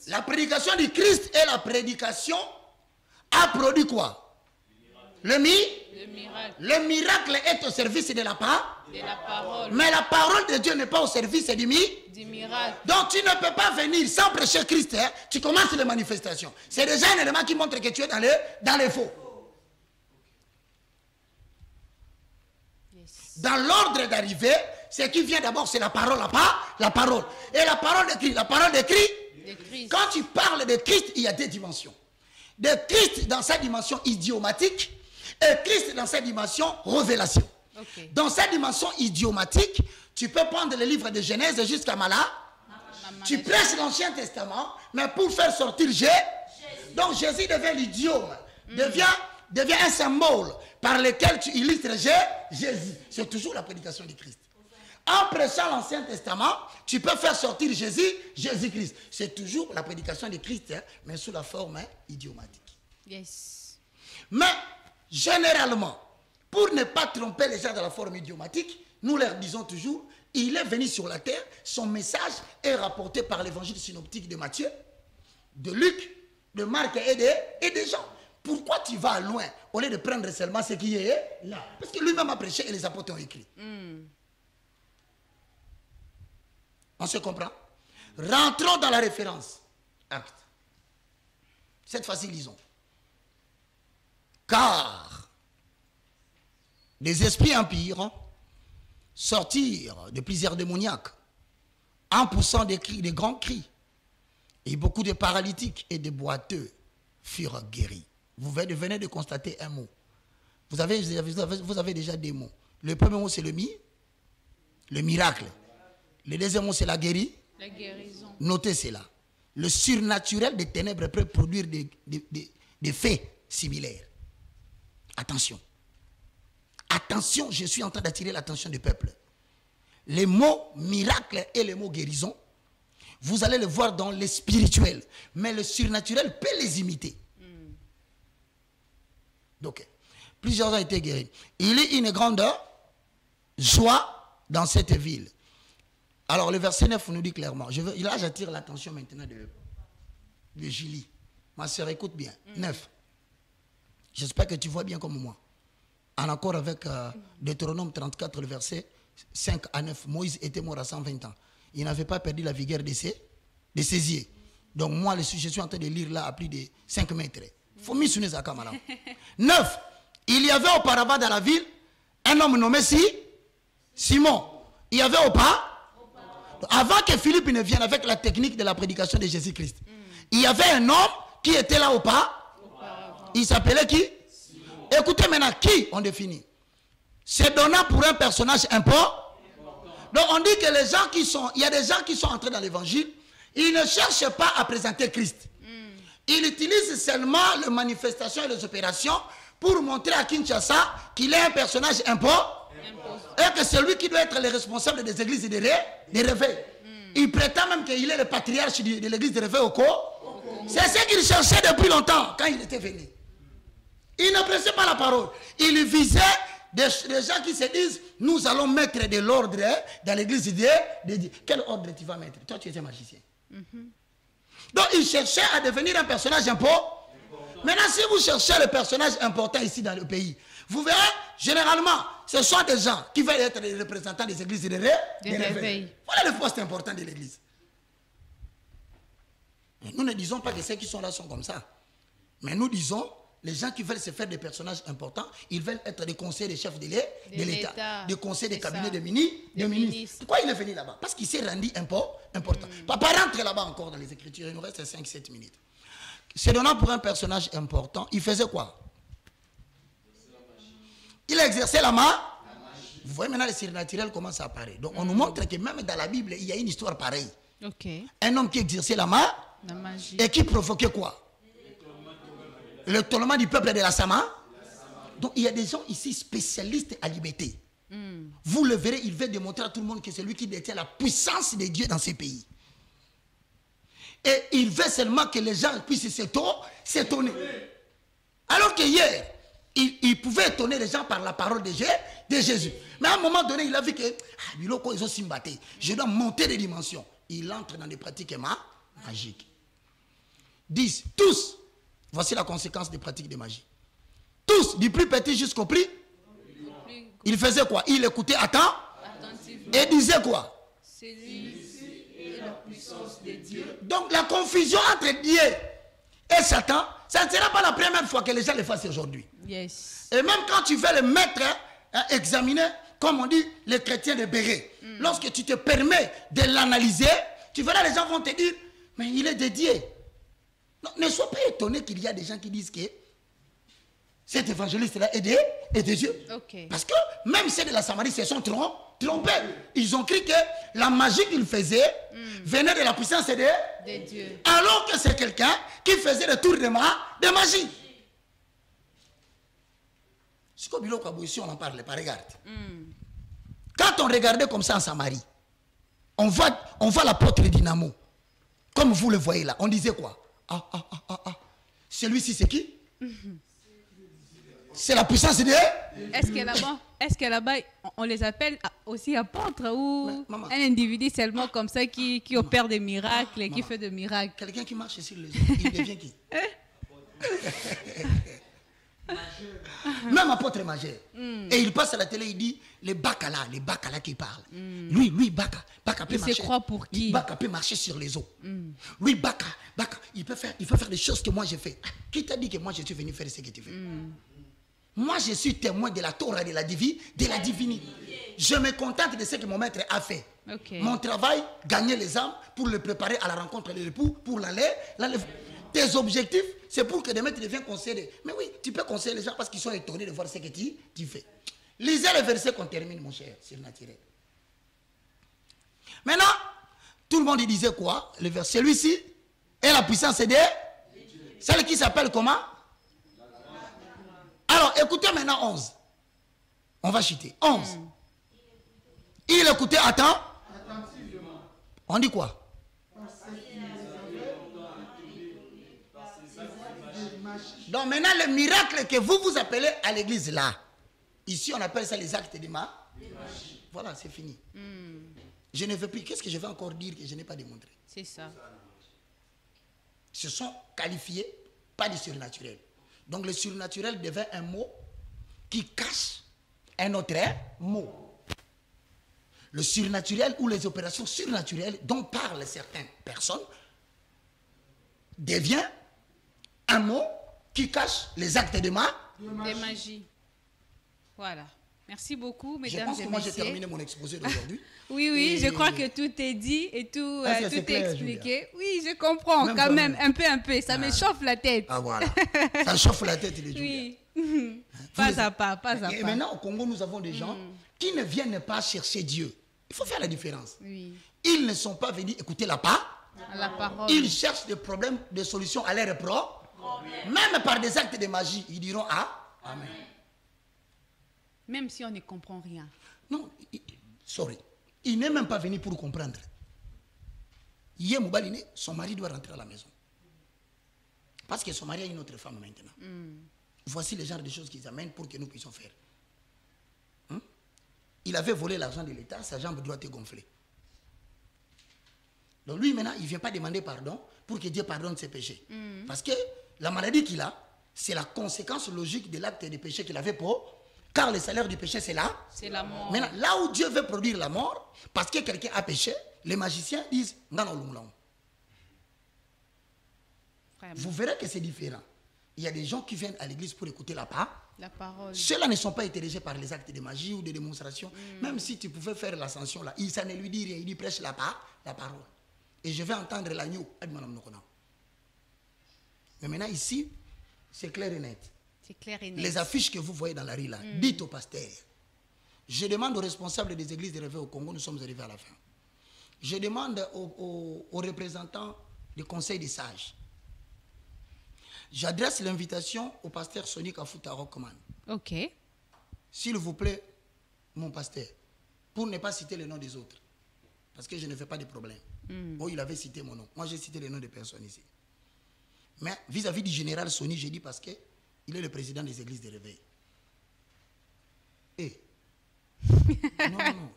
B: La prédication du Christ et la prédication a produit quoi? Le miracle est au service de la parole. Mais la parole de Dieu n'est pas au service du miracle. Donc tu ne peux pas venir sans prêcher Christ. Hein, tu commences les manifestations. C'est déjà un élément qui montre que tu es dans les faux. Dans l'ordre d'arrivée, ce qui vient d'abord, c'est la parole. La parole. Et la parole de Christ. La parole de Christ. Quand tu parles de Christ, il y a deux dimensions. De Christ dans sa dimension idiomatique. Et Christ dans sa dimension révélation. Dans sa dimension idiomatique, tu peux prendre le livre de Genèse jusqu'à Malachie. Tu prêches l'Ancien Testament, mais pour faire sortir Jésus. Donc Jésus devient l'idiome, devient un symbole par lequel tu illustres Jésus. C'est toujours la prédication du Christ. En prêchant l'Ancien Testament, tu peux faire sortir Jésus-Christ. C'est toujours la prédication de Christ, hein, mais sous la forme idiomatique.
A: Yes.
B: Mais, généralement, pour ne pas tromper les gens dans la forme idiomatique, nous leur disons toujours, il est venu sur la terre, son message est rapporté par l'évangile synoptique de Matthieu, de Luc, de Marc et de Jean. Pourquoi tu vas loin au lieu de prendre seulement ce qui est là? Parce que lui-même a prêché et les apôtres ont écrit. On se comprend? Rentrons dans la référence. Acte. Cette fois-ci, lisons. Car des esprits impurs sortirent de plusieurs démoniaques en poussant des cris, des grands cris. Et beaucoup de paralytiques et de boiteux furent guéris. Vous venez de constater un mot. Vous avez déjà des mots. Le premier mot, c'est le miracle. Le deuxième mot, c'est la guérison. Notez cela. Le surnaturel des ténèbres peut produire des faits similaires. Attention. Attention, je suis en train d'attirer l'attention du peuple. Les mots miracle et les mots guérison, vous allez le voir dans les spirituels. Mais le surnaturel peut les imiter. Donc, plusieurs ont été guéris. Il y a une grande joie dans cette ville. Alors, le verset 9 nous dit clairement. Là, j'attire l'attention maintenant de Julie. Ma soeur, écoute bien. 9. J'espère que tu vois bien comme moi. En accord avec Deutéronome 34, le verset 5 à 9. Moïse était mort à 120 ans. Il n'avait pas perdu la vigueur de ses yeux. Donc, moi, je suis en train de lire là à plus de 5 mètres. Faut m'y souvenir ça, camarade. 9. Il y avait auparavant dans la ville un homme nommé Simon. Il y avait avant que Philippe ne vienne avec la technique de la prédication de Jésus-Christ, il y avait un homme qui était là il s'appelait qui? Simon. Écoutez maintenant, qui on définit? C'est donnant pour un personnage important. Donc on dit que les gens il y a des gens qui sont entrés dans l'évangile, ils ne cherchent pas à présenter Christ. Ils utilisent seulement les manifestations et les opérations pour montrer à Kinshasa qu'il est un personnage important. Et que c'est lui qui doit être le responsable des églises de réveil. Il prétend même qu'il est le patriarche de l'église de réveil au Congo. C'est ce qu'il cherchait depuis longtemps quand il était venu. Il ne pressait pas la parole. Il visait des gens qui se disent, nous allons mettre de l'ordre dans l'église de Dieu. Quel ordre tu vas mettre? Toi, tu étais magicien. Donc, il cherchait à devenir un personnage important. Maintenant, si vous cherchez le personnage important ici dans le pays, vous verrez, généralement, ce sont des gens qui veulent être les représentants des églises de réveil. Voilà le poste important de l'église. Nous ne disons pas que ceux qui sont là sont comme ça. Mais nous disons, les gens qui veulent se faire des personnages importants, ils veulent être des conseillers des chefs de l'État, des conseillers des cabinets de ministres. Pourquoi il est venu là-bas? Parce qu'il s'est rendu important. Papa rentre là-bas encore dans les Écritures, il nous reste 5-7 minutes. Se donnant pour un personnage important, il faisait quoi? Il exerçait la magie. Vous voyez maintenant le surnaturel comment ça apparaît. Donc on nous montre que même dans la Bible, il y a une histoire pareille. Un homme qui exerçait la magie et qui provoquait quoi? Le tournement du peuple de la Sama. Donc il y a des gens ici spécialistes à liberté. Vous le verrez, il veut démontrer à tout le monde que c'est lui qui détient la puissance de Dieu dans ces pays. Et il veut seulement que les gens puissent s'étonner. Alors que hier, il pouvait étonner les gens par la parole de Jésus. Mais à un moment donné, il a vu que ils ont simbaté. Je dois monter les dimensions. Il entre dans des pratiques magiques. 10. Tous. Voici la conséquence des pratiques de magie. Tous, du plus petit jusqu'au plus. Il faisait quoi? Il écoutait attentivement. Et disait quoi? Celui-ci est la puissance de Dieu. Donc la confusion entre Dieu et Satan, ça ne sera pas la première fois que les gens le fassent aujourd'hui.
A: Yes.
B: Et même quand tu veux le mettre examiner, comme on dit, les chrétiens de Béret, lorsque tu te permets de l'analyser, tu verras les gens vont te dire, mais il est de Dieu. Non, ne sois pas étonné qu'il y a des gens qui disent que cet évangéliste-là est de Dieu. Parce que même ceux de la Samarie se sont trompés. Ils ont cru que la magie qu'il faisait venait de la puissance de Dieu. Alors que c'est quelqu'un qui faisait le tour de magie. C'est comme si on en parle pas, regarde. Quand on regardait comme ça en Samarie, on voit l'apôtre Dynamo. Comme vous le voyez là, on disait quoi? Celui-ci c'est qui? C'est la puissance de Dieu.
A: Est-ce que là-bas, on les appelle aussi apôtres ou
B: maman,
A: un individu seulement comme ça qui opère des miracles et qui fait des miracles?
B: Quelqu'un qui marche sur les eaux, il devient qui? Même apôtre majeur. Et il passe à la télé, il dit les Bacala qui parlent. Lui, Baka peut marcher.
A: Il se croit pour qui?
B: Baka peut marcher sur les eaux. Lui, Baka, il peut faire des choses que moi j'ai fait. Qui t'a dit que moi je suis venu faire ce que tu fais? Moi je suis témoin de la Torah, de la divinité. Je me contente de ce que mon maître a fait. Mon travail, gagner les âmes pour le préparer à la rencontre de l'époux, pour l'aller. Tes objectifs, c'est pour que demain tu deviens conseiller. Mais oui, tu peux conseiller les gens parce qu'ils sont étonnés de voir ce que tu fais. Lisez le verset qu'on termine, mon cher, surnaturel. Maintenant, tout le monde il disait quoi? Le verset, celui-ci est la puissance de celle qui s'appelle comment? Alors, écoutez maintenant 11. On va chuter. 11. Il écoutait, attends. On dit quoi? Donc maintenant, le miracle que vous appelez à l'église là, ici on appelle ça les actes de magie. Voilà, c'est fini. Je ne veux plus. Qu'est-ce que je vais encore dire que je n'ai pas démontré?
A: C'est ça.
B: Ce sont qualifiés, pas du surnaturel. Donc le surnaturel devient un mot qui cache un autre mot. Le surnaturel ou les opérations surnaturelles dont parlent certaines personnes devient un mot qui cache les actes de
A: magie. Voilà. Merci beaucoup, mesdames et messieurs.
B: Je pense que moi j'ai terminé mon exposé d'aujourd'hui.
A: Oui, je crois que tout est dit et tout, tout est expliqué.
B: Julia.
A: Oui, je comprends quand même, un peu. Ça me chauffe la tête.
B: Ah voilà, ça chauffe la tête les Julia.
A: Oui, pas à pas.
B: Et maintenant au Congo, nous avons des gens qui ne viennent pas chercher Dieu. Il faut faire la différence.
A: Oui.
B: Ils ne sont pas venus écouter la
A: parole.
B: Ils cherchent des problèmes, des solutions à leurs problèmes. Même par des actes de magie, ils diront Amen.
A: Même si on ne comprend rien.
B: Non, sorry. Il n'est même pas venu pour comprendre. Hier, Moubaline, son mari doit rentrer à la maison. Parce que son mari a une autre femme maintenant. Voici le genre de choses qu'ils amènent pour que nous puissions faire. Il avait volé l'argent de l'État, sa jambe droite est gonflée. Donc lui, maintenant, il ne vient pas demander pardon pour que Dieu pardonne ses péchés. Parce que la maladie qu'il a, c'est la conséquence logique de l'acte de péché qu'il avait pour... Car le salaire du péché, c'est là.
A: C'est la mort.
B: Maintenant, là où Dieu veut produire la mort, parce que quelqu'un a péché, les magiciens disent vous verrez que c'est différent. Il y a des gens qui viennent à l'église pour écouter la parole. Ceux-là ne sont pas intéressés par les actes de magie ou de démonstration. Même si tu pouvais faire l'ascension là, ça ne lui dit rien. Il dit prêche la parole. Et je vais entendre l'agneau. Mais maintenant ici, c'est clair et net.
A: C'est clair et net.
B: Les affiches que vous voyez dans la rue là, dites au pasteur. Je demande aux responsables des églises de réveil au Congo, nous sommes arrivés à la fin. Je demande aux représentants du conseil des sages. J'adresse l'invitation au pasteur Sonic Afuta Rockman.
A: Ok.
B: S'il vous plaît, mon pasteur, pour ne pas citer le nom des autres, parce que je ne fais pas de problème. Oh, il avait cité mon nom. Moi, j'ai cité le nom de personnes ici. Mais vis-à-vis du général Sony, j'ai dit parce que il est le président des églises de réveil. Non.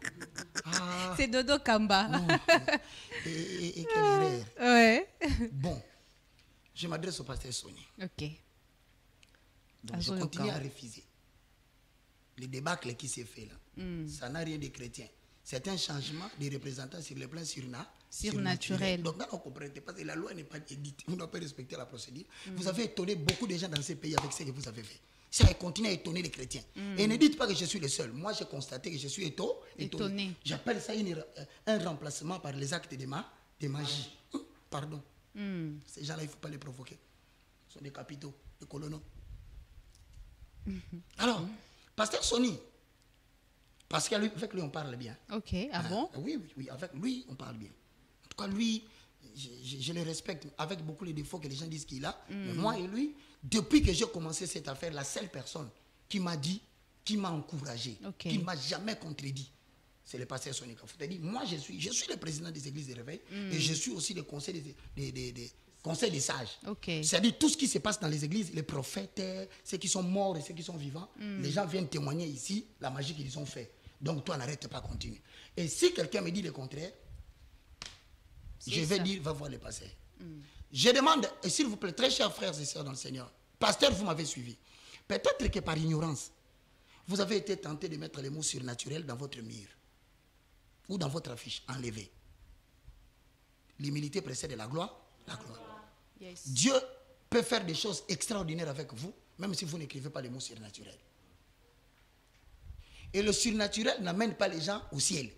A: C'est Dodo Kamba.
B: Non. Et quelle erreur.
A: Ouais.
B: Bon, je m'adresse au pasteur Sony.
A: Ok.
B: Donc je continue à refuser. Le débâcle qui s'est fait là, ça n'a rien de chrétien. C'est un changement des représentants sur le plan surnaturel. Donc là, on ne comprend pas parce que la loi n'est pas édite. On ne doit pas respecter la procédure. Vous avez étonné beaucoup de gens dans ces pays avec ce que vous avez fait. Ça continue à étonner les chrétiens. Et ne dites pas que je suis le seul. Moi, j'ai constaté que je suis étonné. J'appelle ça un remplacement par les actes de magie. Pardon. Ces gens-là, il ne faut pas les provoquer. Ce sont des capitaux, des colonels. Alors, pasteur Sony, parce qu'avec lui, on parle bien.
A: Ok, bon?
B: Oui, avec lui, on parle bien. En tout cas, lui, je le respecte avec beaucoup les défauts que les gens disent qu'il a. Mais moi et lui, depuis que j'ai commencé cette affaire, la seule personne qui m'a dit, qui m'a encouragé, qui ne m'a jamais contredit, c'est le pasteur Sonika Fouta. Il dit, moi, je suis le président des églises de réveil et je suis aussi le conseil des sages.
A: Okay.
B: C'est-à-dire, tout ce qui se passe dans les églises, les prophètes, ceux qui sont morts et ceux qui sont vivants, les gens viennent témoigner ici la magie qu'ils ont fait. Donc, toi, n'arrête pas, continue. Et si quelqu'un me dit le contraire, je vais dire, va voir le pasteur. Je demande, et s'il vous plaît, très chers frères et sœurs dans le Seigneur, pasteur, vous m'avez suivi. Peut-être que par ignorance, vous avez été tenté de mettre les mots surnaturels dans votre mur ou dans votre affiche, enlevé. L'humilité précède la gloire, la gloire.
A: Yes.
B: Dieu peut faire des choses extraordinaires avec vous, même si vous n'écrivez pas les mots surnaturels. Et le surnaturel n'amène pas les gens au ciel.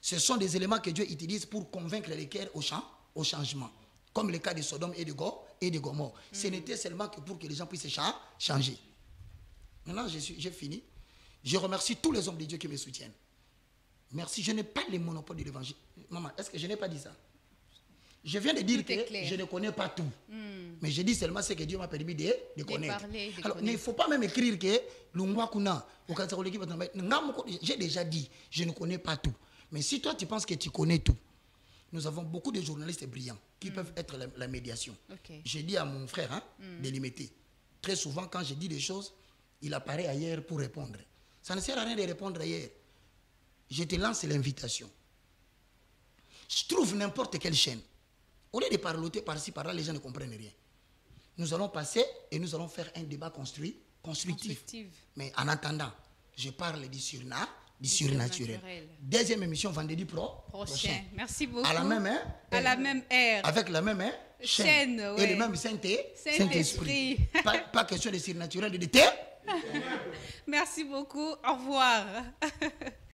B: Ce sont des éléments que Dieu utilise pour convaincre les cœurs au changement. Comme le cas de Sodome et de Gomorrhe. Ce n'était seulement que pour que les gens puissent changer. Maintenant, j'ai fini. Je remercie tous les hommes de Dieu qui me soutiennent. Merci. Je n'ai pas le monopole de l'évangile. Maman, est-ce que je n'ai pas dit ça? Je viens de dire que je ne connais pas tout. Mais je dis seulement ce que Dieu m'a permis de connaître. Alors, il ne faut pas même écrire que j'ai déjà dit, je ne connais pas tout. Mais si toi, tu penses que tu connais tout, nous avons beaucoup de journalistes brillants qui peuvent être la médiation. Okay. J'ai dit à mon frère de l'imiter. Très souvent, quand je dis des choses, il apparaît ailleurs pour répondre. Ça ne sert à rien de répondre ailleurs. Je te lance l'invitation. Je trouve n'importe quelle chaîne. Au lieu de parloter par-ci, par-là, les gens ne comprennent rien. Nous allons passer et nous allons faire un débat constructif. Mais en attendant, je parle du surnaturel. Deuxième émission vendredi prochain.
A: Merci beaucoup.
B: À la même heure. Avec la même chaîne. Et le même Saint-Esprit. Pas question de surnaturel, de terre.
A: Merci beaucoup. Au revoir.